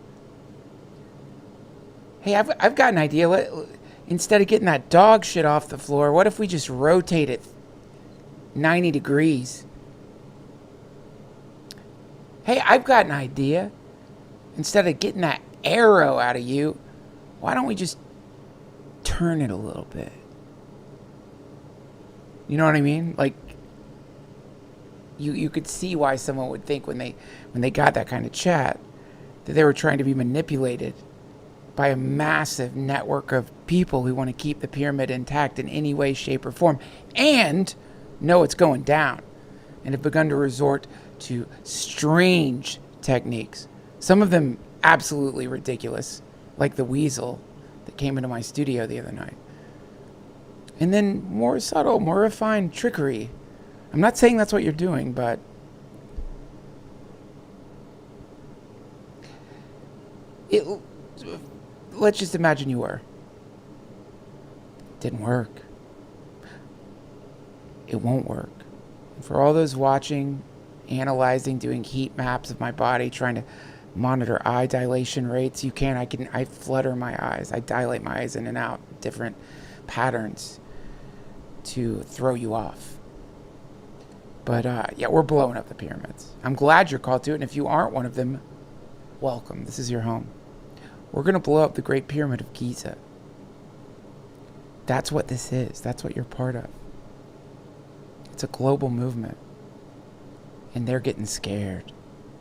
Hey, I've got an idea. Instead of getting that dog shit off the floor, what if we just rotate it 90 degrees? Hey, I've got an idea. Instead of getting that arrow out of you, why don't we just turn it a little bit? You know what I mean? Like, you could see why someone would think when they got that kind of chat that they were trying to be manipulated by a massive network of people who want to keep the pyramid intact in any way, shape, or form, and know it's going down, and have begun to resort to strange techniques. Some of them absolutely ridiculous, like the weasel that came into my studio the other night. And then more subtle, more refined trickery. I'm not saying that's what you're doing, but let's just imagine you were. Didn't work. It won't work. And for all those watching, analyzing, doing heat maps of my body, trying to monitor eye dilation rates, I flutter my eyes. I dilate my eyes in and out, different patterns to throw you off. But yeah, we're blowing up the pyramids. I'm glad you're called to it, and if you aren't one of them, welcome. This is your home. We're going to blow up the Great Pyramid of Giza. That's what this is. That's what you're part of. It's a global movement. And they're getting scared.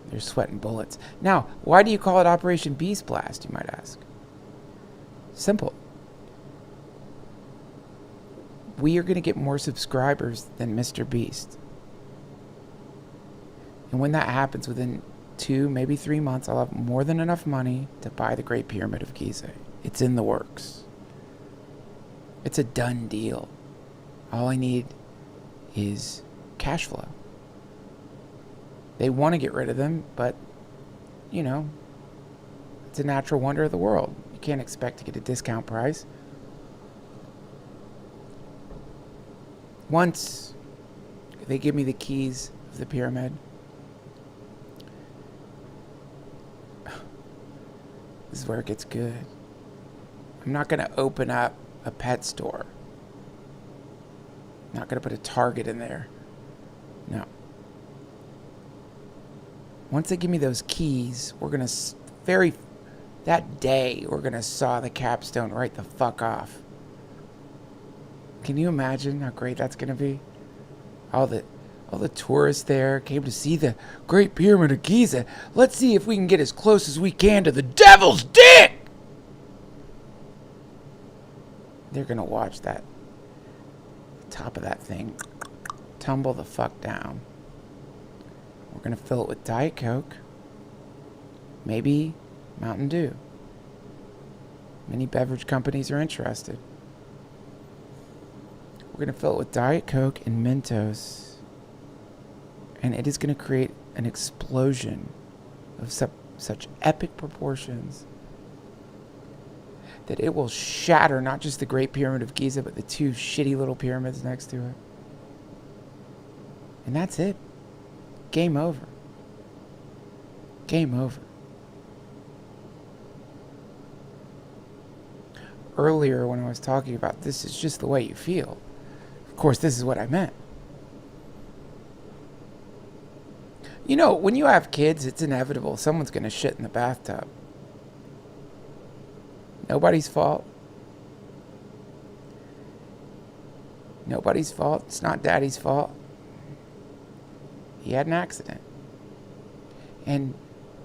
They're sweating bullets. Now, why do you call it Operation Beast Blast, you might ask? Simple. We are going to get more subscribers than Mr. Beast. And when that happens, within 2, maybe 3 months, I'll have more than enough money to buy the Great Pyramid of Giza. It's in the works. It's a done deal. All I need is cash flow. They want to get rid of them, but, you know, it's a natural wonder of the world. You can't expect to get a discount price. Once they give me the keys of the pyramid, this is where it gets good. I'm not going to open up a pet store. I'm not going to put a Target in there. No. Once they give me those keys, we're going to that day, we're going to saw the capstone right the fuck off. Can you imagine how great that's going to be? All the tourists there came to see the Great Pyramid of Giza. Let's see if we can get as close as we can to the devil's dick! They're going to watch that top of that thing tumble the fuck down. We're going to fill it with Diet Coke, maybe Mountain Dew. Many beverage companies are interested. We're going to fill it with Diet Coke and Mentos. And it is going to create an explosion of such epic proportions that it will shatter not just the Great Pyramid of Giza, but the 2 shitty little pyramids next to it. And that's it. Game over. Game over. Earlier when I was talking about this is just the way you feel, of course this is what I meant. You know, when you have kids, it's inevitable. Someone's going to shit in the bathtub. Nobody's fault. Nobody's fault. It's not daddy's fault. He had an accident. And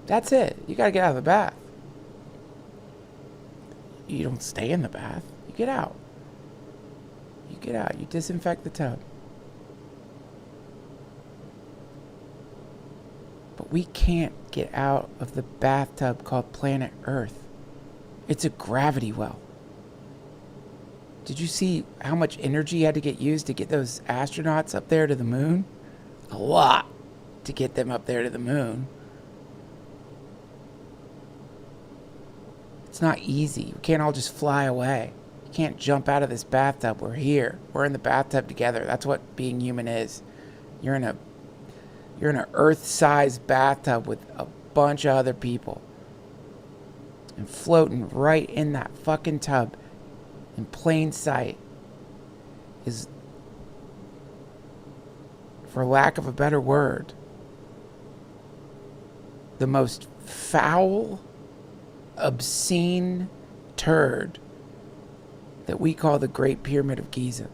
that's it. You got to get out of the bath. You don't stay in the bath. You get out. You get out. You disinfect the tub. But we can't get out of the bathtub called planet Earth. It's a gravity well. Did you see how much energy had to get used to get those astronauts up there to the moon? A lot to get them up there to the moon. It's not easy. We can't all just fly away. You can't jump out of this bathtub. We're here. We're in the bathtub together. That's what being human is. You're in an Earth-sized bathtub with a bunch of other people. And floating right in that fucking tub in plain sight is, for lack of a better word, the most foul, obscene turd that we call the Great Pyramid of Giza.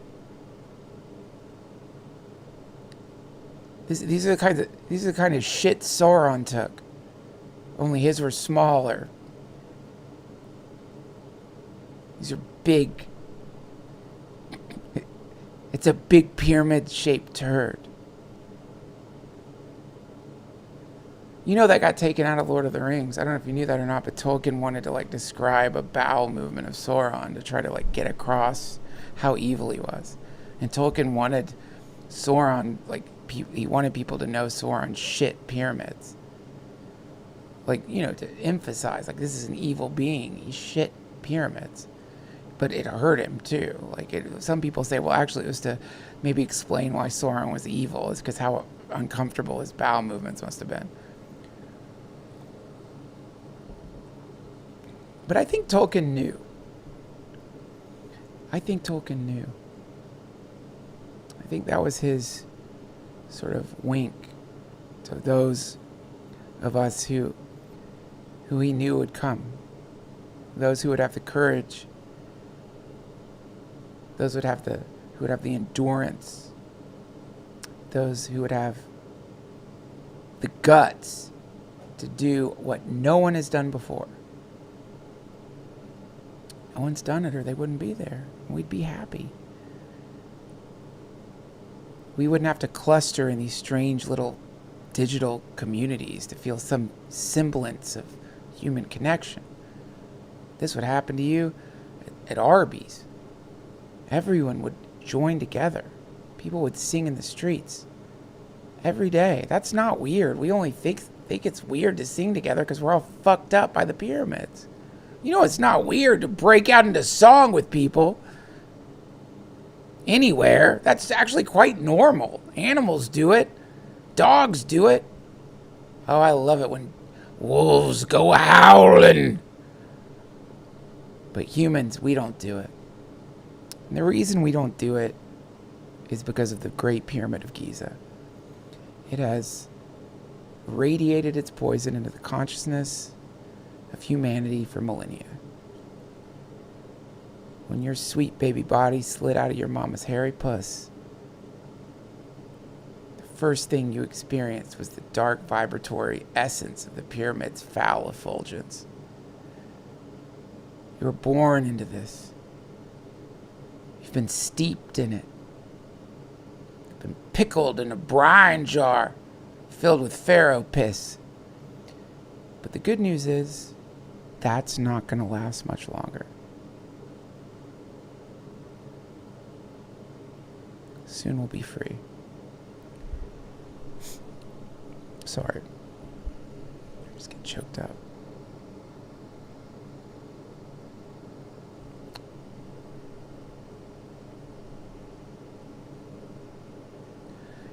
These are the kind of shit Sauron took. Only his were smaller. These are big. It's a big pyramid-shaped turd. You know that got taken out of Lord of the Rings. I don't know if you knew that or not, but Tolkien wanted to describe a bowel movement of Sauron to try to get across how evil he was. And Tolkien wanted Sauron, he wanted people to know Sauron shit pyramids. To emphasize, this is an evil being. He shit pyramids. But it hurt him too. Some people say, well, actually it was to maybe explain why Sauron was evil. It's because how uncomfortable his bowel movements must have been. But I think Tolkien knew. I think that was his sort of wink to those of us who he knew would come. Those who would have the courage. Those who would have the endurance. Those who would have the guts to do what no one has done before. No one's done it, or they wouldn't be there. We'd be happy. We wouldn't have to cluster in these strange little digital communities to feel some semblance of human connection. This would happen to you at Arby's. Everyone would join together. People would sing in the streets every day. That's not weird. We only think it's weird to sing together because we're all fucked up by the pyramids. You know, it's not weird to break out into song with people anywhere. That's actually quite normal. Animals do it. Dogs do it. Oh, I love it when wolves go howling. But humans, we don't do it. And the reason we don't do it is because of the Great Pyramid of Giza. It has radiated its poison into the consciousness of humanity for millennia. When your sweet baby body slid out of your mama's hairy puss, the first thing you experienced was the dark vibratory essence of the pyramid's foul effulgence. You were born into this. You've been steeped in it. You've been pickled in a brine jar filled with pharaoh piss. But the good news is, that's not going to last much longer. Soon we'll be free. Sorry. I just get choked up.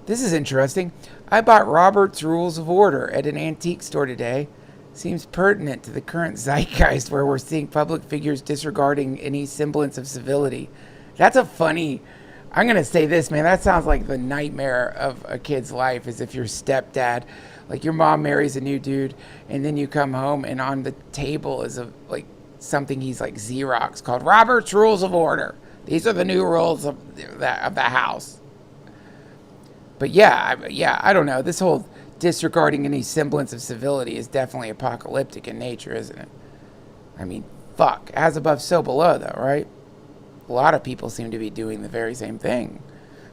This is interesting. I bought Robert's Rules of Order at an antique store today. Seems pertinent to the current zeitgeist where we're seeing public figures disregarding any semblance of civility. That's a funny... I'm going to say this, man. That sounds like the nightmare of a kid's life, is if your stepdad Like your mom marries a new dude, and then you come home, and on the table is something he's like Xerox called Robert's Rules of Order. These are the new rules of the house. But yeah, I don't know. This whole disregarding any semblance of civility is definitely apocalyptic in nature, isn't it? I mean, fuck. As above, so below, though, right? A lot of people seem to be doing the very same thing,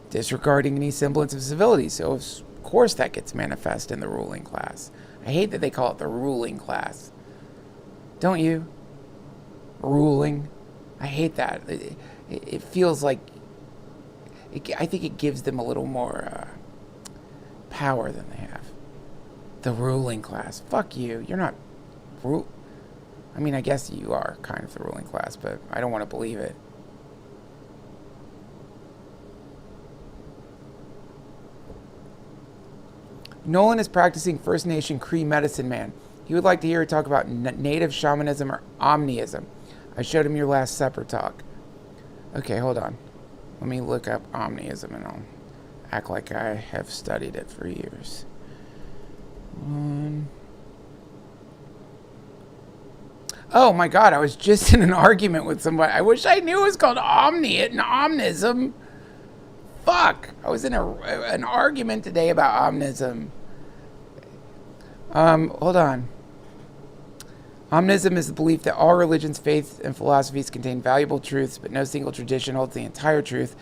disregarding any semblance of civility. So, of course, that gets manifest in the ruling class. I hate that they call it the ruling class. Don't you? Ruling. I hate that. It feels like... I think it gives them a little more power than they have. The ruling class. Fuck you. You're not... I mean, I guess you are kind of the ruling class, but I don't want to believe it. Nolan is practicing First Nation Cree medicine man. He would like to hear you talk about native shamanism or omniism. I showed him your Last Supper talk. Okay, hold on. Let me look up omniism and I'll act like I have studied it for years. Oh my god, I was just in an argument with somebody. I wish I knew it was called omnism. Fuck! I was in an argument today about omnism. Hold on. Omnism is the belief that all religions, faiths, and philosophies contain valuable truths, but no single tradition holds the entire truth.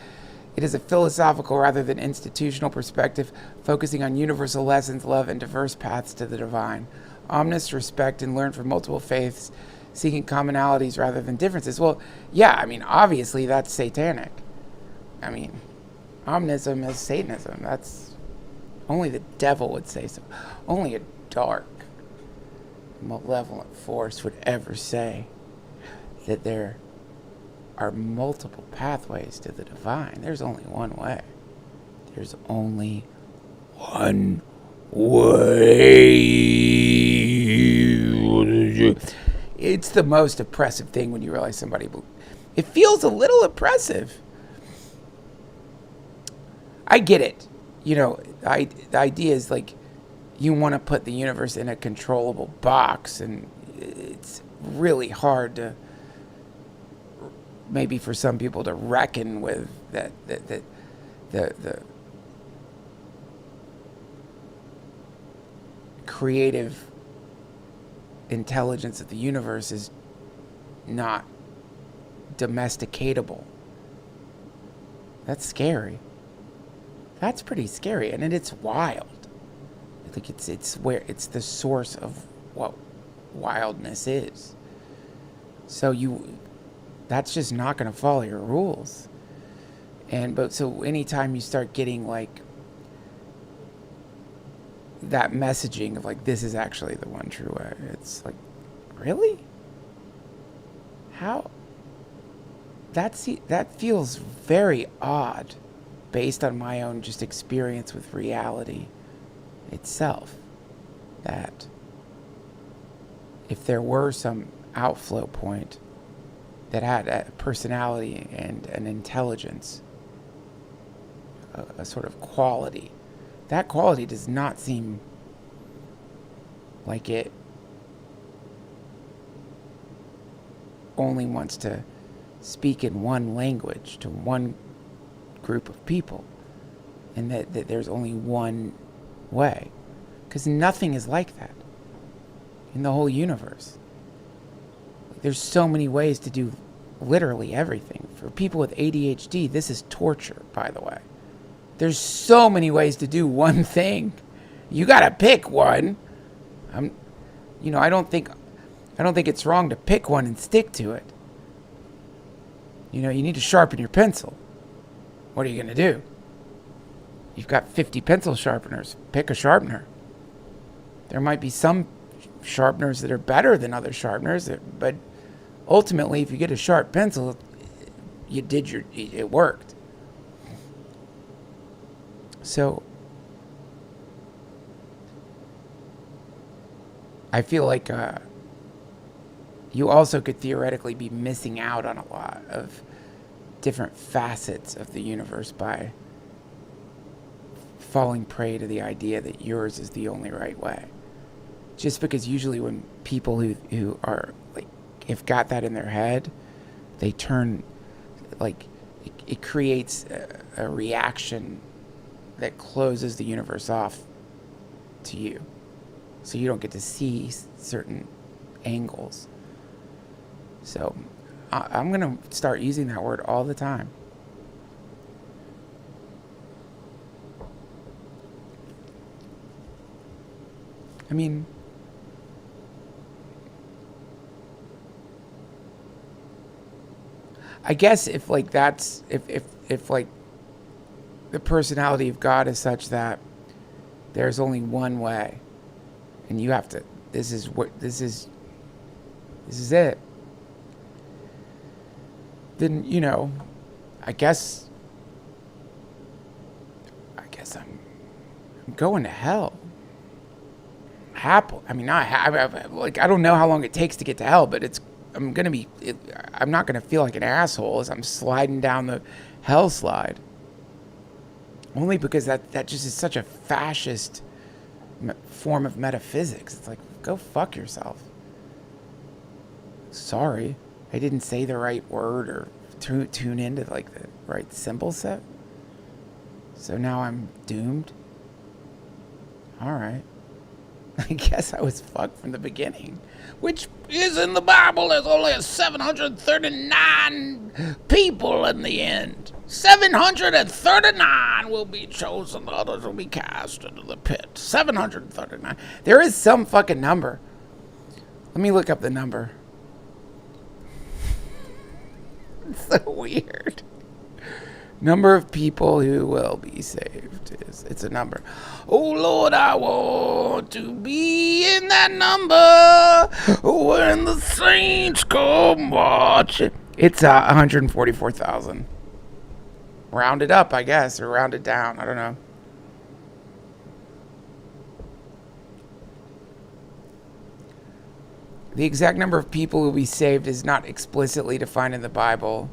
It is a philosophical rather than institutional perspective, focusing on universal lessons, love, and diverse paths to the divine. Omnists respect and learn from multiple faiths, seeking commonalities rather than differences. Well, yeah, I mean, obviously that's satanic. I mean, omnism is Satanism. That's... only the devil would say so. Only a dark, malevolent force would ever say that there are multiple pathways to the divine. There's only one way. There's only one way. It's the most oppressive thing when you realize somebody... It feels a little oppressive. I get it. You know, the idea is like you want to put the universe in a controllable box, and it's really hard to, maybe for some people, to reckon with that the creative intelligence of the universe is not domesticatable. That's scary. That's pretty scary, and it's wild. I think it's where it's the source of what wildness is. So that's just not going to follow your rules. But so anytime you start getting like that messaging of like, this is actually the one true way, it's like, really? How? That feels very odd based on my own just experience with reality itself. That if there were some outflow point that had a personality and an intelligence, a sort of quality, that quality does not seem like it only wants to speak in one language to one group of people, and that there's only one way, because nothing is like that in the whole universe. There's so many ways to do literally everything. For people with ADHD, this is torture, by the way. There's so many ways to do one thing. You gotta pick one. I don't think it's wrong to pick one and stick to it. You need to sharpen your pencil. What are you gonna do? You've got 50 pencil sharpeners. Pick a sharpener. There might be some sharpeners that are better than other sharpeners, but ultimately, if you get a sharp pencil, it worked. So I feel like you also could theoretically be missing out on a lot of different facets of the universe by falling prey to the idea that yours is the only right way. Just because usually when people who are like, have got that in their head, they turn, like, it creates a reaction that closes the universe off to you. So you don't get to see certain angles. So I'm going to start using that word all the time. I mean, I guess if like that's if like the personality of God is such that there's only one way, and you have to, this is it, then, you know, I guess I'm going to hell. Happy. I mean, like, I don't know how long it takes to get to hell, but I'm not gonna feel like an asshole as I'm sliding down the hell slide. Only because that just is such a fascist form of metaphysics. It's like, go fuck yourself. Sorry, I didn't say the right word or tune into like the right symbol set. So now I'm doomed. All right. I guess I was fucked from the beginning. Which is in the Bible. There's only 739 people in the end. 739 will be chosen. Others will be cast into the pit. 739. There is some fucking number. Let me look up the number. It's so weird. Number of people who will be saved. It's a number. Oh Lord, I want to be in that number when the saints come watching. It's 144,000. Rounded up, I guess, or rounded down. I don't know. The exact number of people who will be saved is not explicitly defined in the Bible.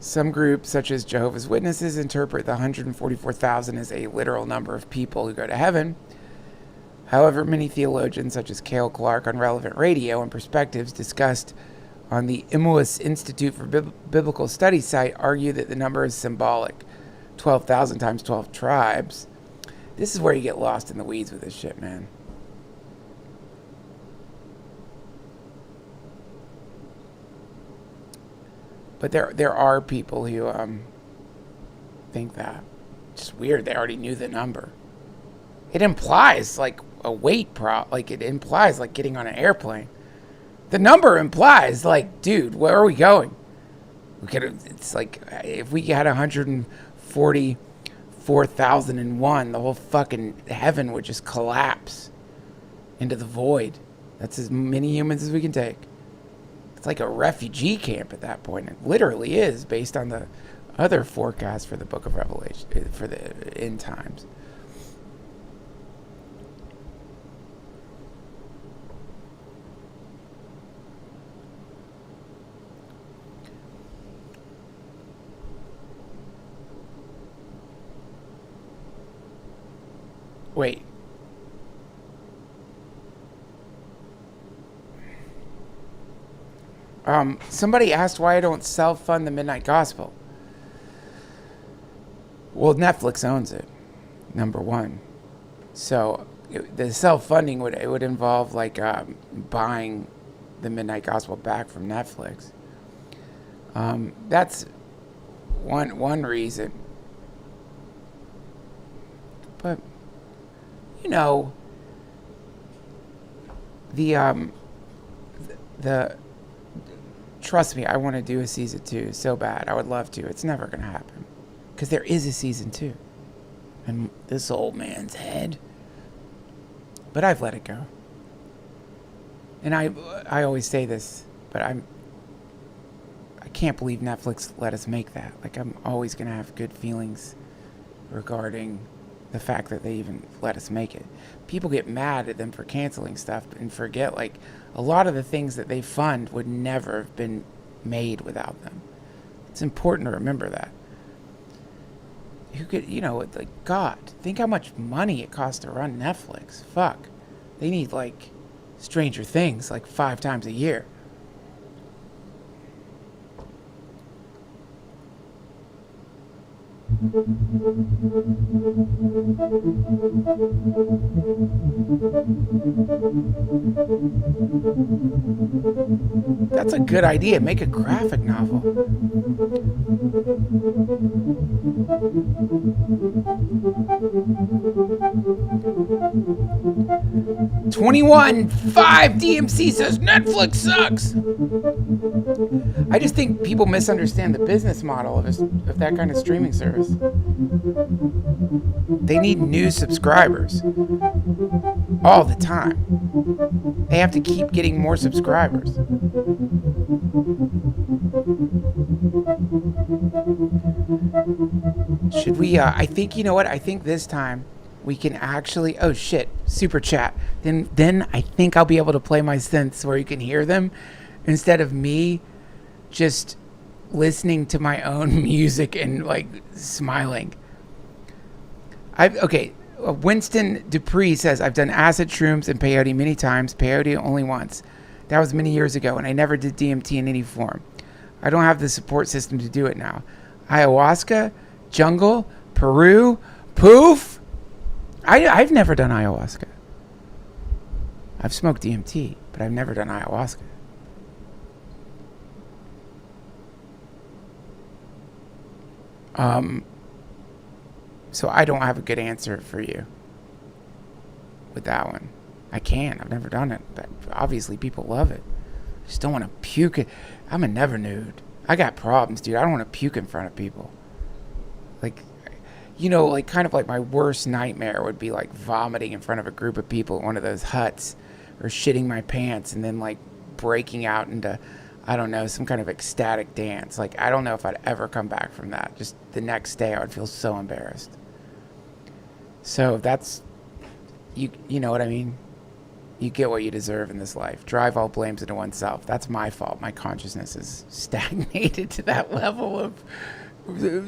Some groups, such as Jehovah's Witnesses, interpret the 144,000 as a literal number of people who go to heaven. However, many theologians, such as Cale Clark on Relevant Radio and Perspectives, discussed on the Emmaus Institute for Biblical Studies site, argue that the number is symbolic. 12,000 times 12 tribes. This is where you get lost in the weeds with this shit, man. But there are people who think that. It's just weird. They already knew the number. It implies like a weight like it implies like getting on an airplane. The number implies like, dude, where are we going? It's like if we had 144,001, the whole fucking heaven would just collapse into the void. That's as many humans as we can take. It's like a refugee camp at that point. It literally is, based on the other forecast for the book of Revelation, for the end times. Wait. Somebody asked why I don't self-fund the Midnight Gospel. Well, Netflix owns it, number one. So the self-funding would involve like buying the Midnight Gospel back from Netflix. That's one reason. But you know, the trust me, I want to do a season 2 so bad. I would love to. It's never going to happen. Because there is a season 2. And this old man's head. But I've let it go. And I always say this, but I can't believe Netflix let us make that. Like, I'm always going to have good feelings regarding the fact that they even let us make it. People get mad at them for canceling stuff and forget, like, a lot of the things that they fund would never have been made without them. It's important to remember that. Who could, like, God, think how much money it costs to run Netflix. Fuck. They need, like, Stranger Things, like, 5 times a year. That's a good idea. Make a graphic novel. $21.5 DMC says Netflix sucks. I just think people misunderstand the business model of that kind of streaming service. They need new subscribers all the time. They have to keep getting more subscribers. Should we, I think, you know what? I think this time we can actually, oh shit, super chat. Then I think I'll be able to play my synths where you can hear them instead of me just listening to my own music and like smiling. Winston Dupree says, I've done acid, shrooms, and peyote many times, peyote only once. That was many years ago, and I never did DMT in any form. I don't have the support system to do it now. Ayahuasca, jungle, Peru, poof. I've never done ayahuasca. I've smoked DMT, but I've never done ayahuasca. So I don't have a good answer for you with that one. I can't. I've never done it, but obviously people love it. I just don't want to puke it. I'm a never nude. I got problems, dude. I don't want to puke in front of people. Like, like kind of like my worst nightmare would be like vomiting in front of a group of people in one of those huts, or shitting my pants and then like breaking out into, I don't know, some kind of ecstatic dance. Like, I don't know if I'd ever come back from that. Just the next day I would feel so embarrassed. So that's, you know what I mean? You get what you deserve in this life. Drive all blames into oneself. That's my fault. My consciousness is stagnated to that level of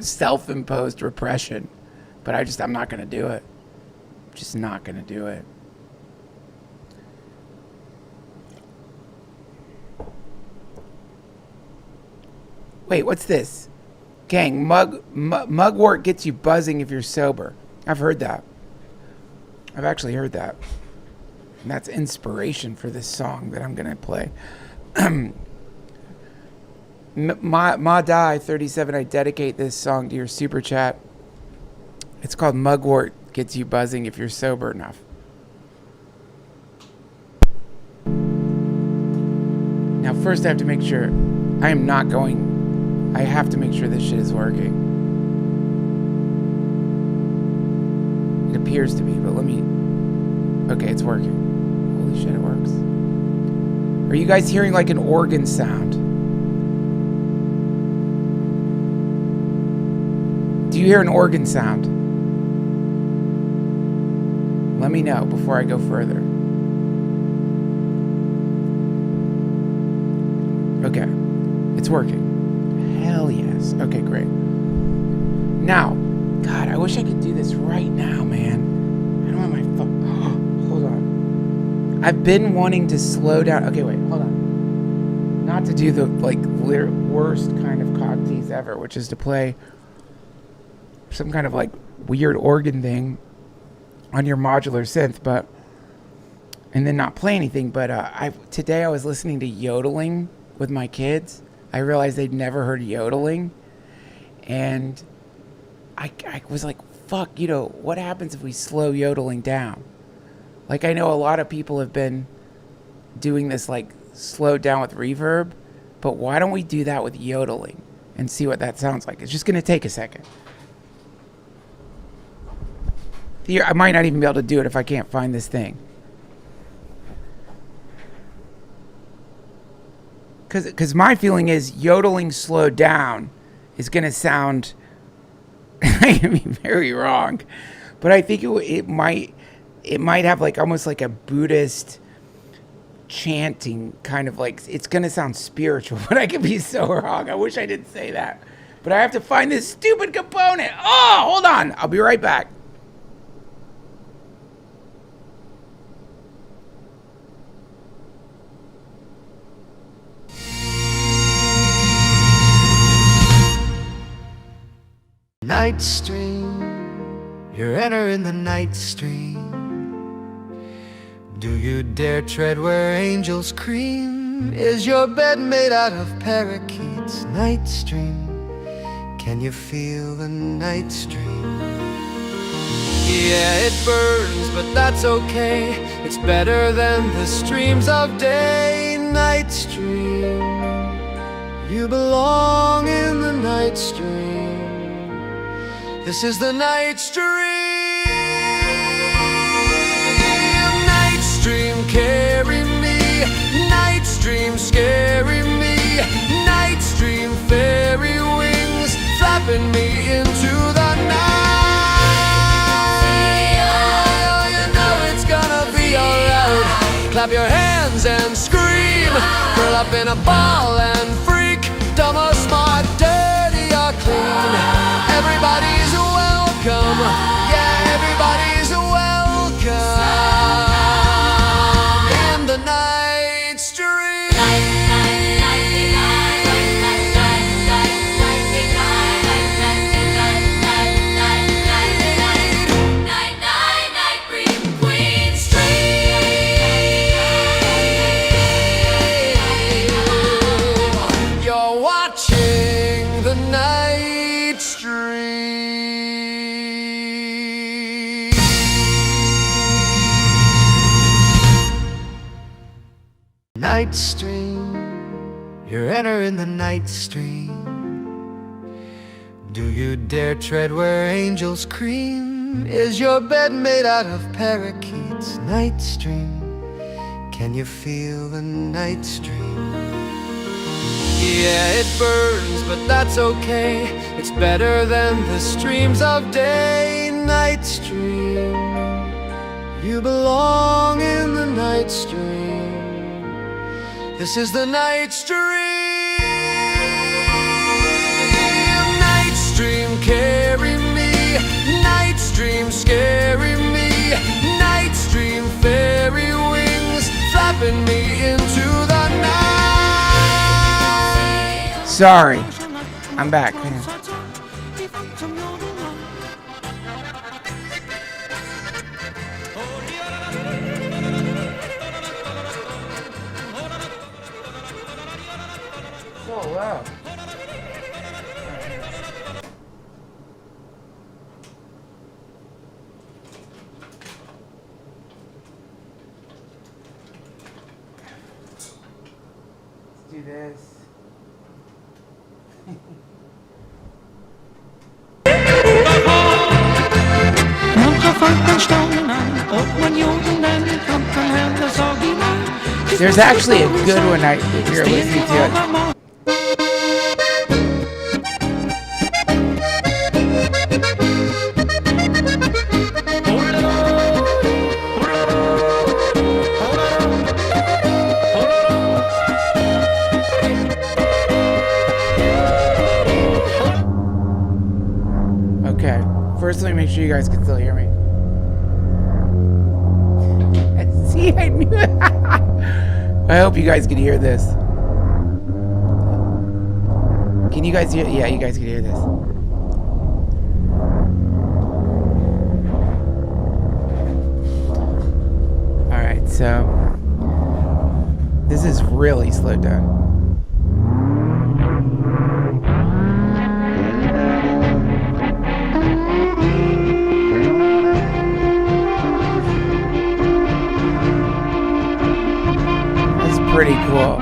self-imposed repression. But I'm not going to do it. Just not going to do it. Wait, what's this? Gang, mugwort gets you buzzing if you're sober. I've heard that. I've actually heard that. And that's inspiration for this song that I'm going to play. Ma Die 37, I dedicate this song to your super chat. It's called Mugwort Gets You Buzzing If You're Sober Enough. Now, first I have to make sure I have to make sure this shit is working. It appears to be, but okay, it's working. Holy shit, it works. Are you guys hearing like an organ sound? Do you hear an organ sound? Let me know before I go further. Okay, it's working. Hell yes. Okay, great. Now, God, I wish I could do this right now, man. I don't have my phone. Oh, hold on. I've been wanting to slow down. Okay, wait, hold on. Not to do the worst kind of cock tease ever, which is to play some kind of like weird organ thing on your modular synth, and then not play anything. But today I was listening to yodeling with my kids. I realized they'd never heard yodeling, and I was like, fuck, what happens if we slow yodeling down? Like, I know a lot of people have been doing this, like, slowed down with reverb, but why don't we do that with yodeling and see what that sounds like? It's just going to take a second. Here, I might not even be able to do it if I can't find this thing. Because my feeling is yodeling slowed down is going to sound, I mean, very wrong. But I think it might have like almost like a Buddhist chanting kind of like, it's going to sound spiritual, but I could be so wrong. I wish I didn't say that. But I have to find this stupid component. Oh, hold on. I'll be right back. Night stream, you're entering the night stream. Do you dare tread where angels cream? Is your bed made out of parakeets? Night stream, can you feel the night stream? Yeah, it burns, but that's okay. It's better than the streams of day. Night stream, you belong in the night stream. This is the night stream. Night stream, carry me. Night stream, scary me. Night stream, fairy wings, flapping me into the night. Oh, you know it's gonna be alright. Clap your hands and scream. Curl up in a ball and freak. Dumb or smart, dirty or clean. Everybody's welcome. Yeah, everybody's welcome in the night stream. Queen Street. You're watching the night stream. Night stream, you're entering the night stream. Do you dare tread where angels cream? Is your bed made out of parakeets? Night stream, can you feel the night stream? Yeah, it burns, but that's okay. It's better than the streams of day. Night stream, you belong in the night stream. This is the night stream. Night stream, carry me. Night stream, scary me. Night stream, fairy wings, flapping me into the night. Sorry. I'm back. Hang on. Oh, wow. Let's do this. There's actually a good one you're listening to it. Okay, first let me make sure you guys can still hear me. See, I knew it. I hope you guys can hear this. Can you guys hear? Yeah, you guys can hear this. Alright, so this is really slowed down. Pretty cool.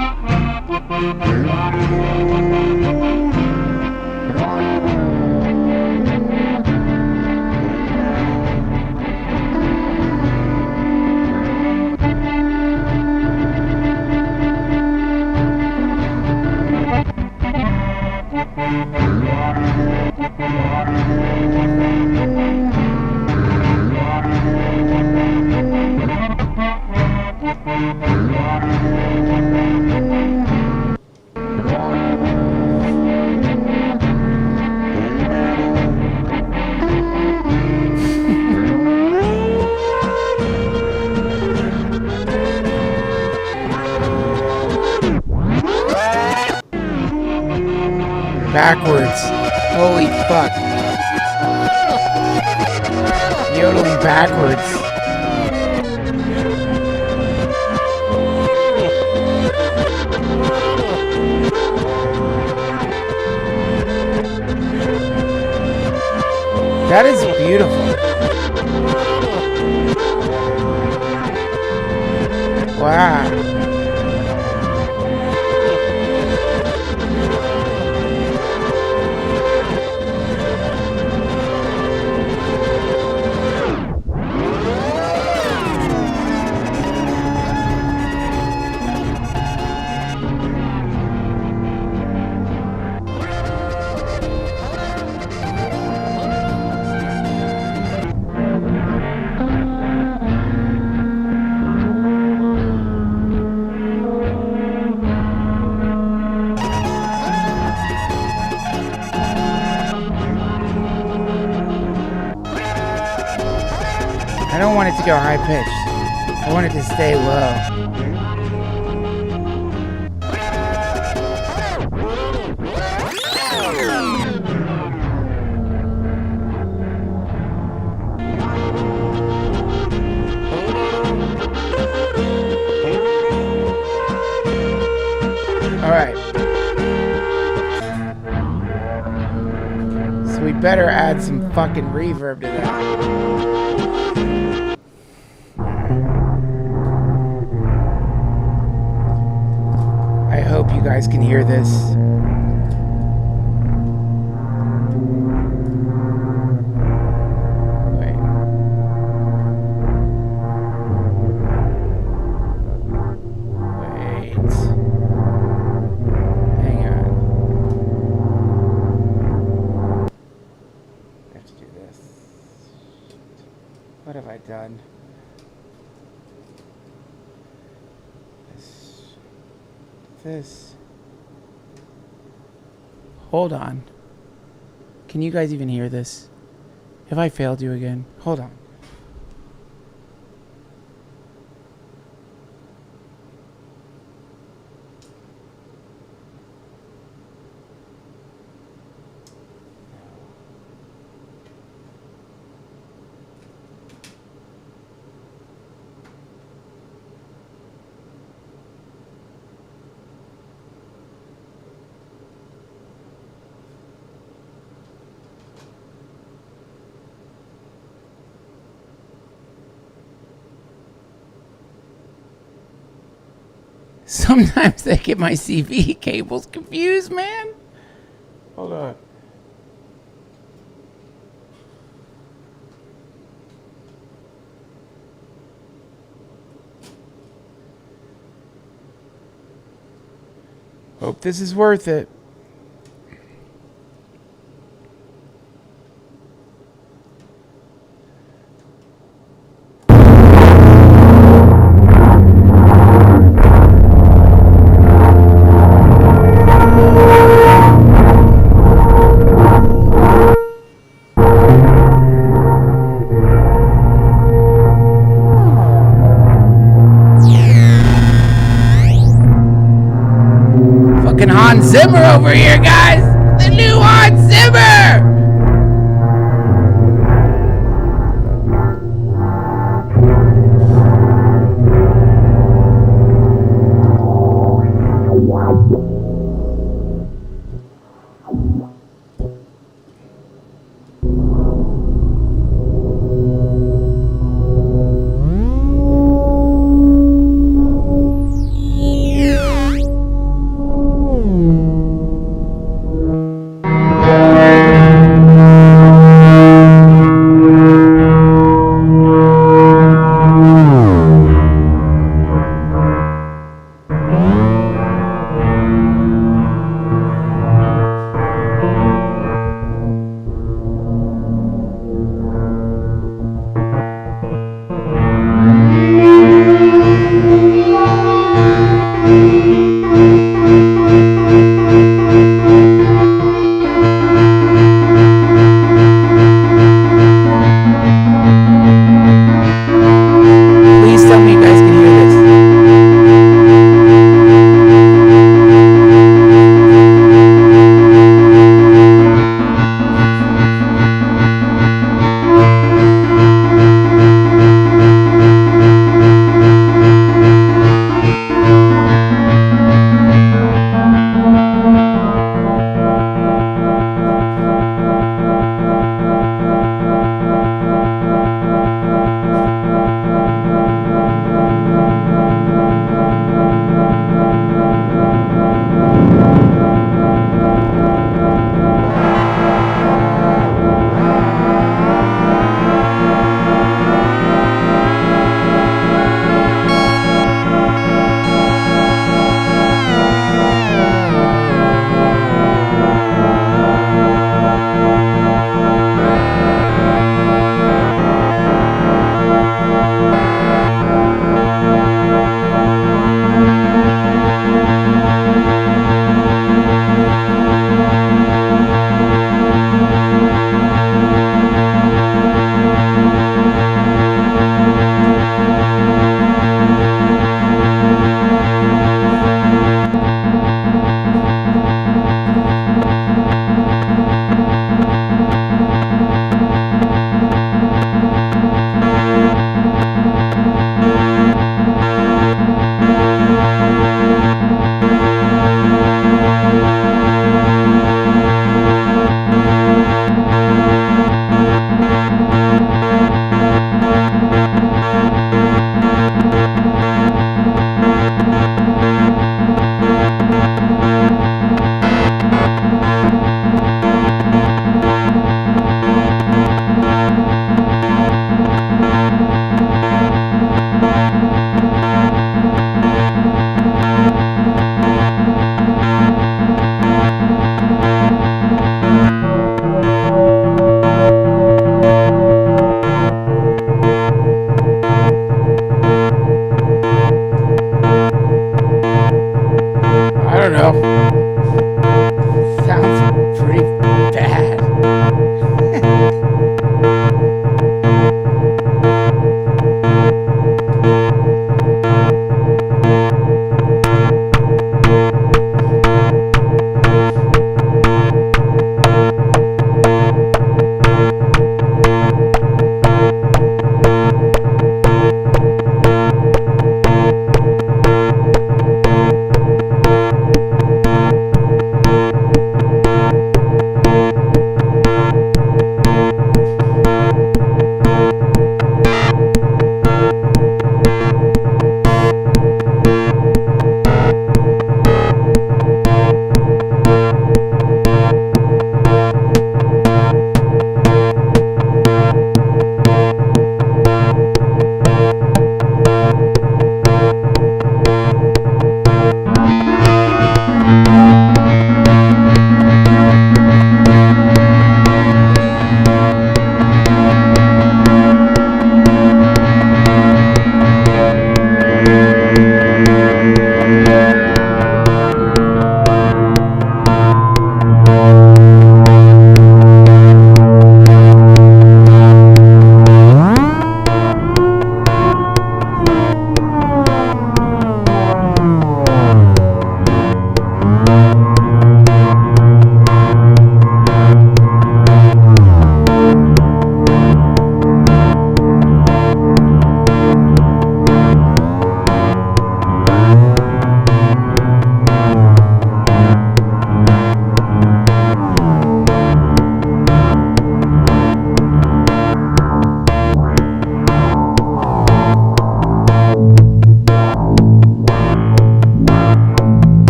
backwards. Holy fuck. Yodeling backwards. That is beautiful. Wow. I don't want it to go high pitched. I want it to stay low. All right. So we better add some fucking reverb to that. I hope you guys can hear this. Wait. Wait. Hang on. I have to do this. What have I done? This. Hold on. Can you guys even hear this? Have I failed you again? Hold on. Sometimes I get my CV cables confused, man. Hold on. Hope this is worth it. Hans Zimmer over here, guys! The new Hans Zimmer! don't know. Sounds pretty bad.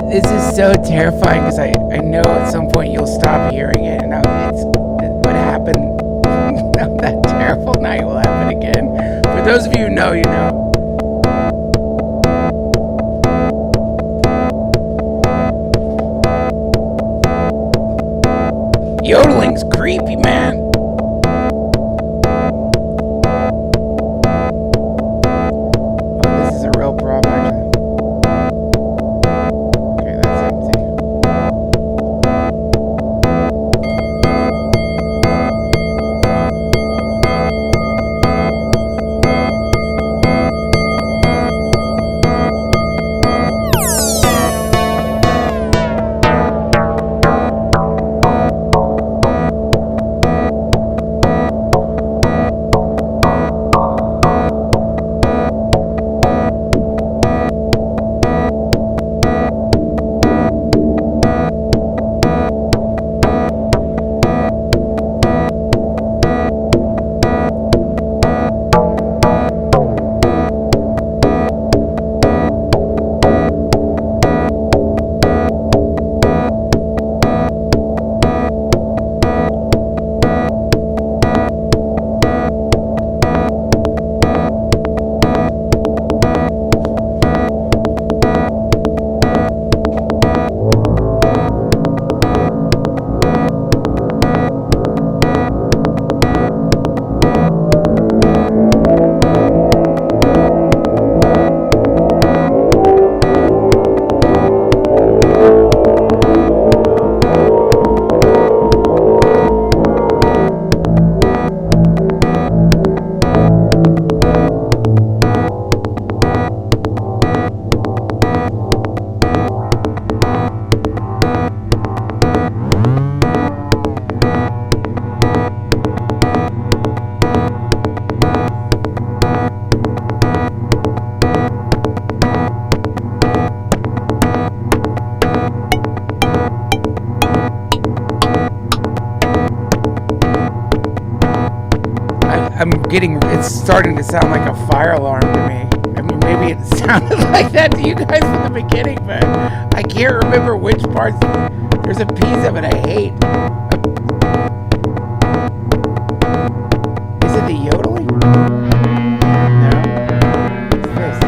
This is so terrifying because I know at some point you'll stop hearing it, and it's what happened on that terrible night will happen again. For those of you who know, you know. Yodeling's creepy, man. Oh, this is a real problem, actually. Okay, that's empty. it's starting to sound like a fire alarm to me. I mean, maybe it sounded like that to you guys from the beginning, but I can't remember which parts. There's a piece of it I hate. Is it the yodeling? No. What's this?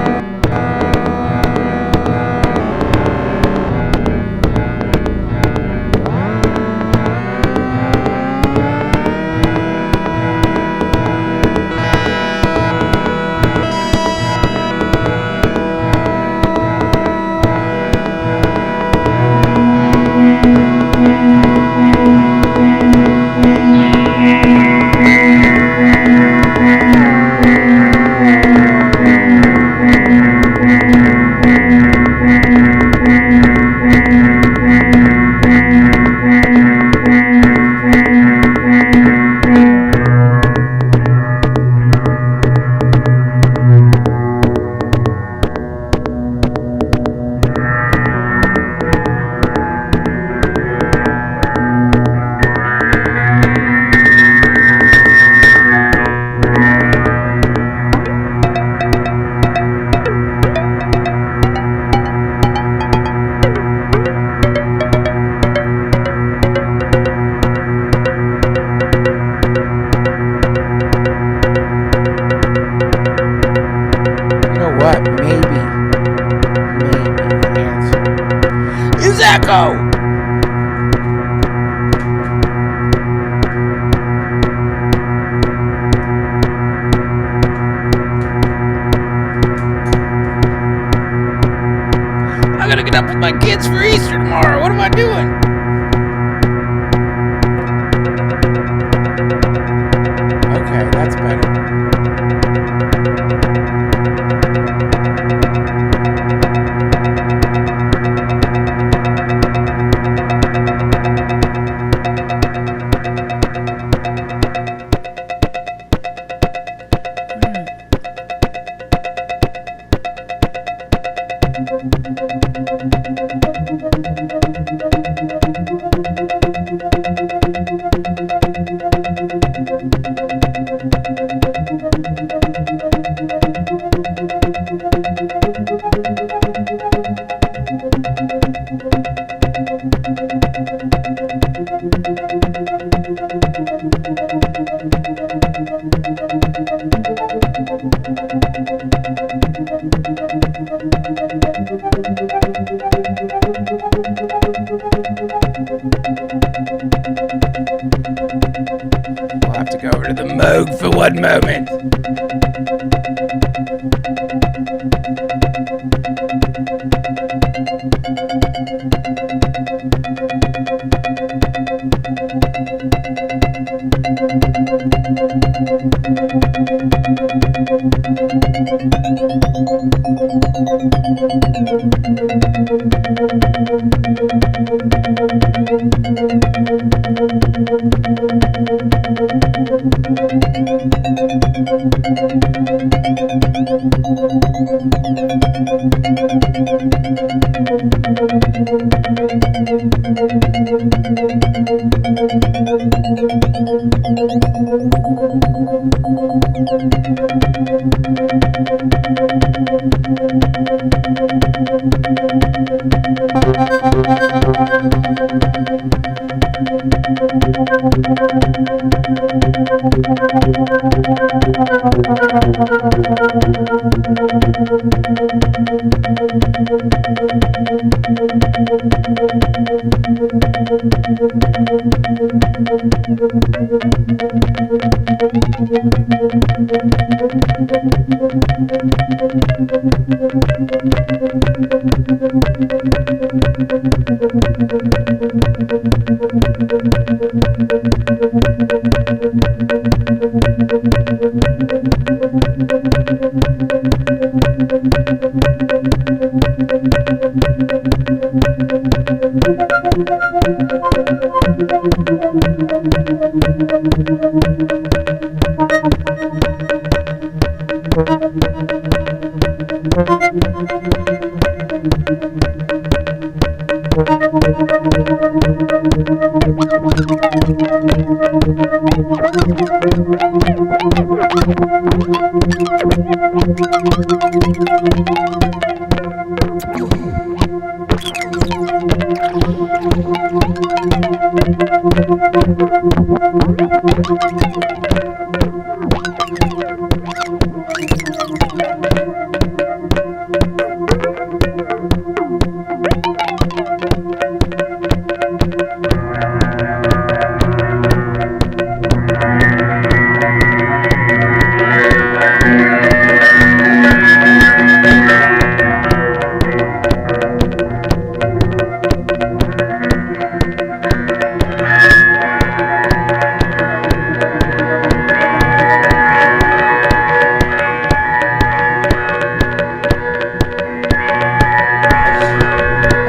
I gotta get up with my kids for Easter tomorrow. What am I doing? Okay, that's better. We'll have to go over to the Moog for one moment.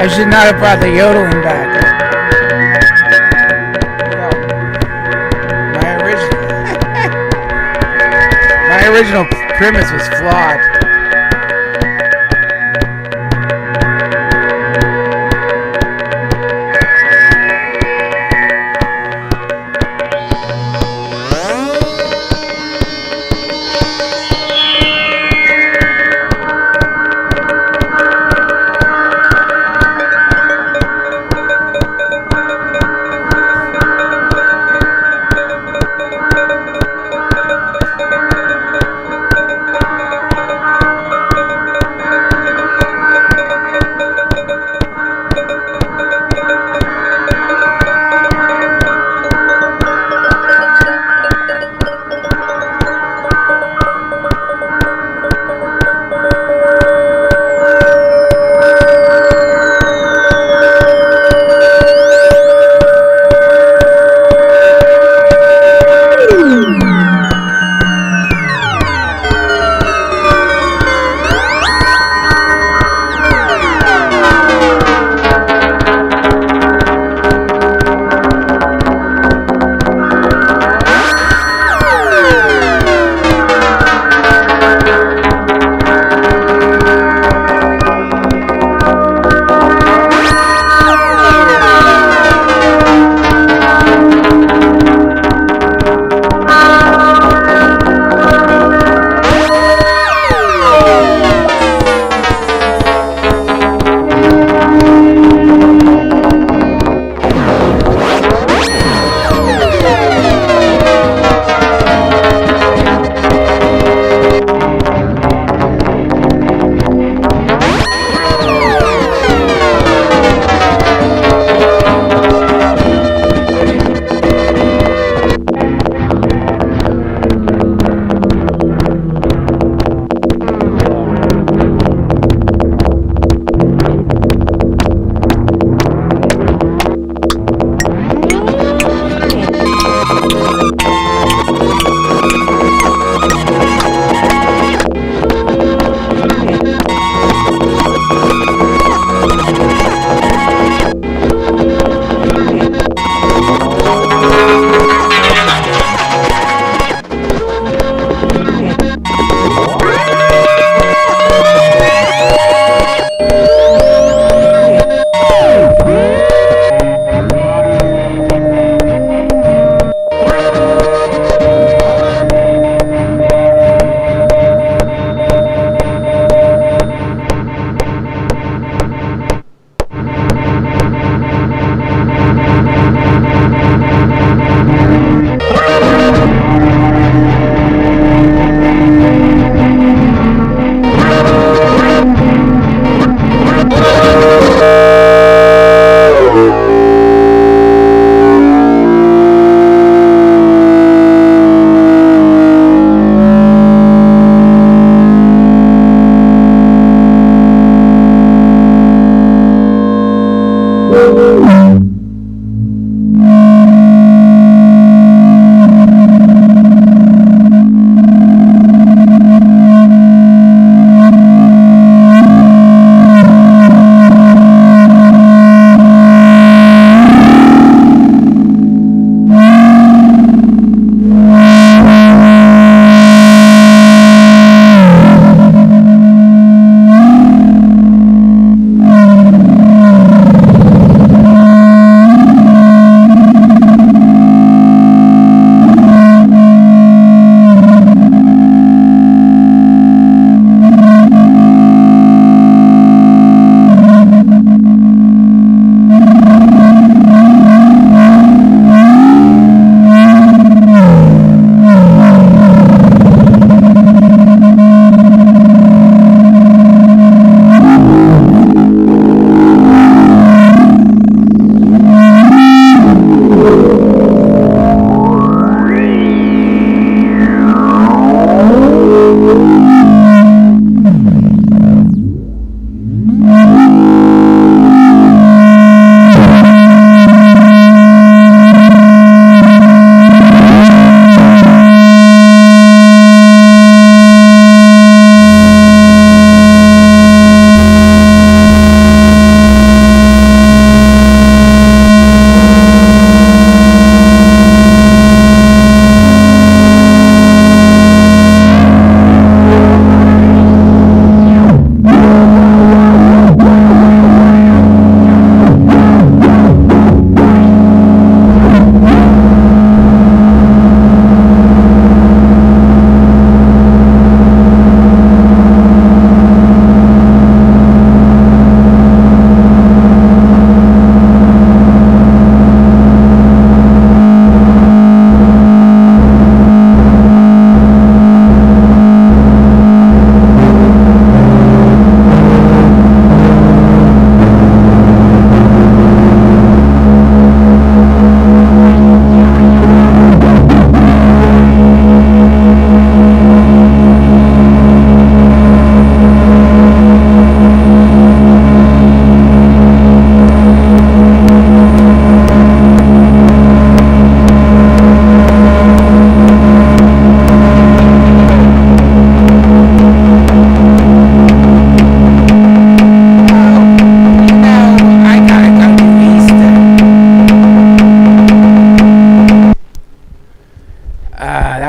I should not have brought the yodeling back. My original premise was flawed.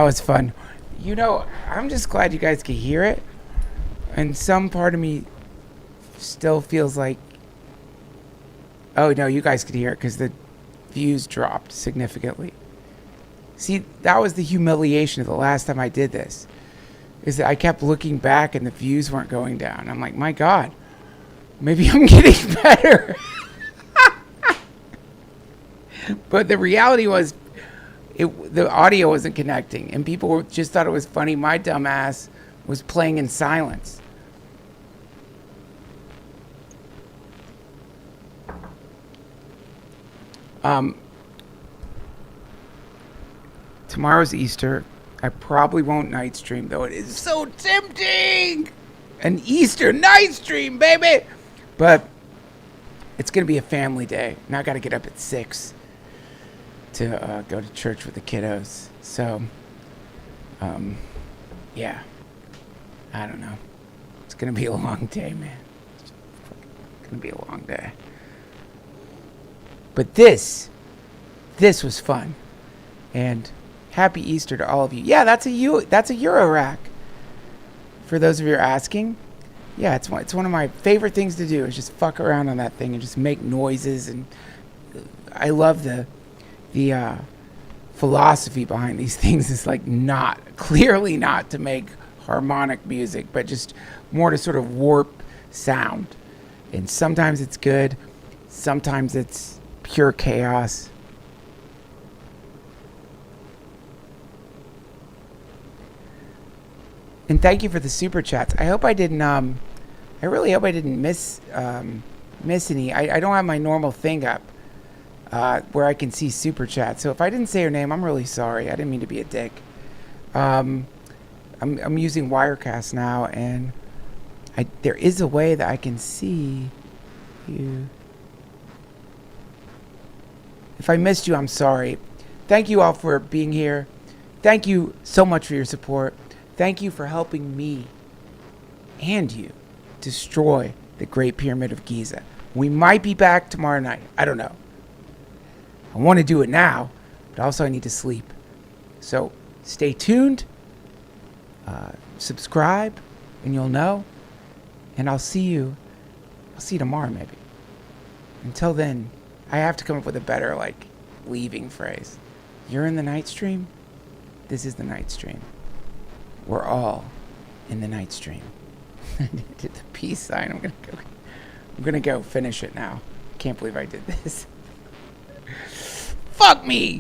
was fun. You know, I'm just glad you guys could hear it. And some part of me still feels like, oh no, you guys could hear it because the views dropped significantly. See, that was the humiliation of the last time I did this, is that I kept looking back and the views weren't going down. I'm like, my God, maybe I'm getting better. But the reality was, the audio wasn't connecting, and people just thought it was funny. My dumb ass was playing in silence. Tomorrow's Easter. I probably won't night stream, though it is so tempting. An Easter night stream, baby. But it's going to be a family day, and I got to get up at 6 to go to church with the kiddos. So, yeah. I don't know. It's going to be a long day, man. It's going to be a long day. But this was fun. And happy Easter to all of you. Yeah, that's a Euro rack. For those of you who are asking, yeah, it's one of my favorite things to do is just fuck around on that thing and just make noises. And I love the philosophy behind these things is like clearly not to make harmonic music, but just more to sort of warp sound. And sometimes it's good, sometimes it's pure chaos. And thank you for the super chats. I hope I didn't. I really hope I didn't miss any. I don't have my normal thing up where I can see super chats. So if I didn't say your name, I'm really sorry. I didn't mean to be a dick. I'm using Wirecast now, and there is a way that I can see you. If I missed you, I'm sorry. Thank you all for being here. Thank you so much for your support. Thank you for helping me and you destroy the Great Pyramid of Giza. We might be back tomorrow night. I don't know. I want to do it now, but also I need to sleep. So stay tuned. Subscribe, and you'll know. And I'll see you tomorrow, maybe. Until then, I have to come up with a better, leaving phrase. You're in the night stream? This is the night stream. We're all in the night stream. I did the peace sign. I'm gonna go finish it now. Can't believe I did this. Fuck me!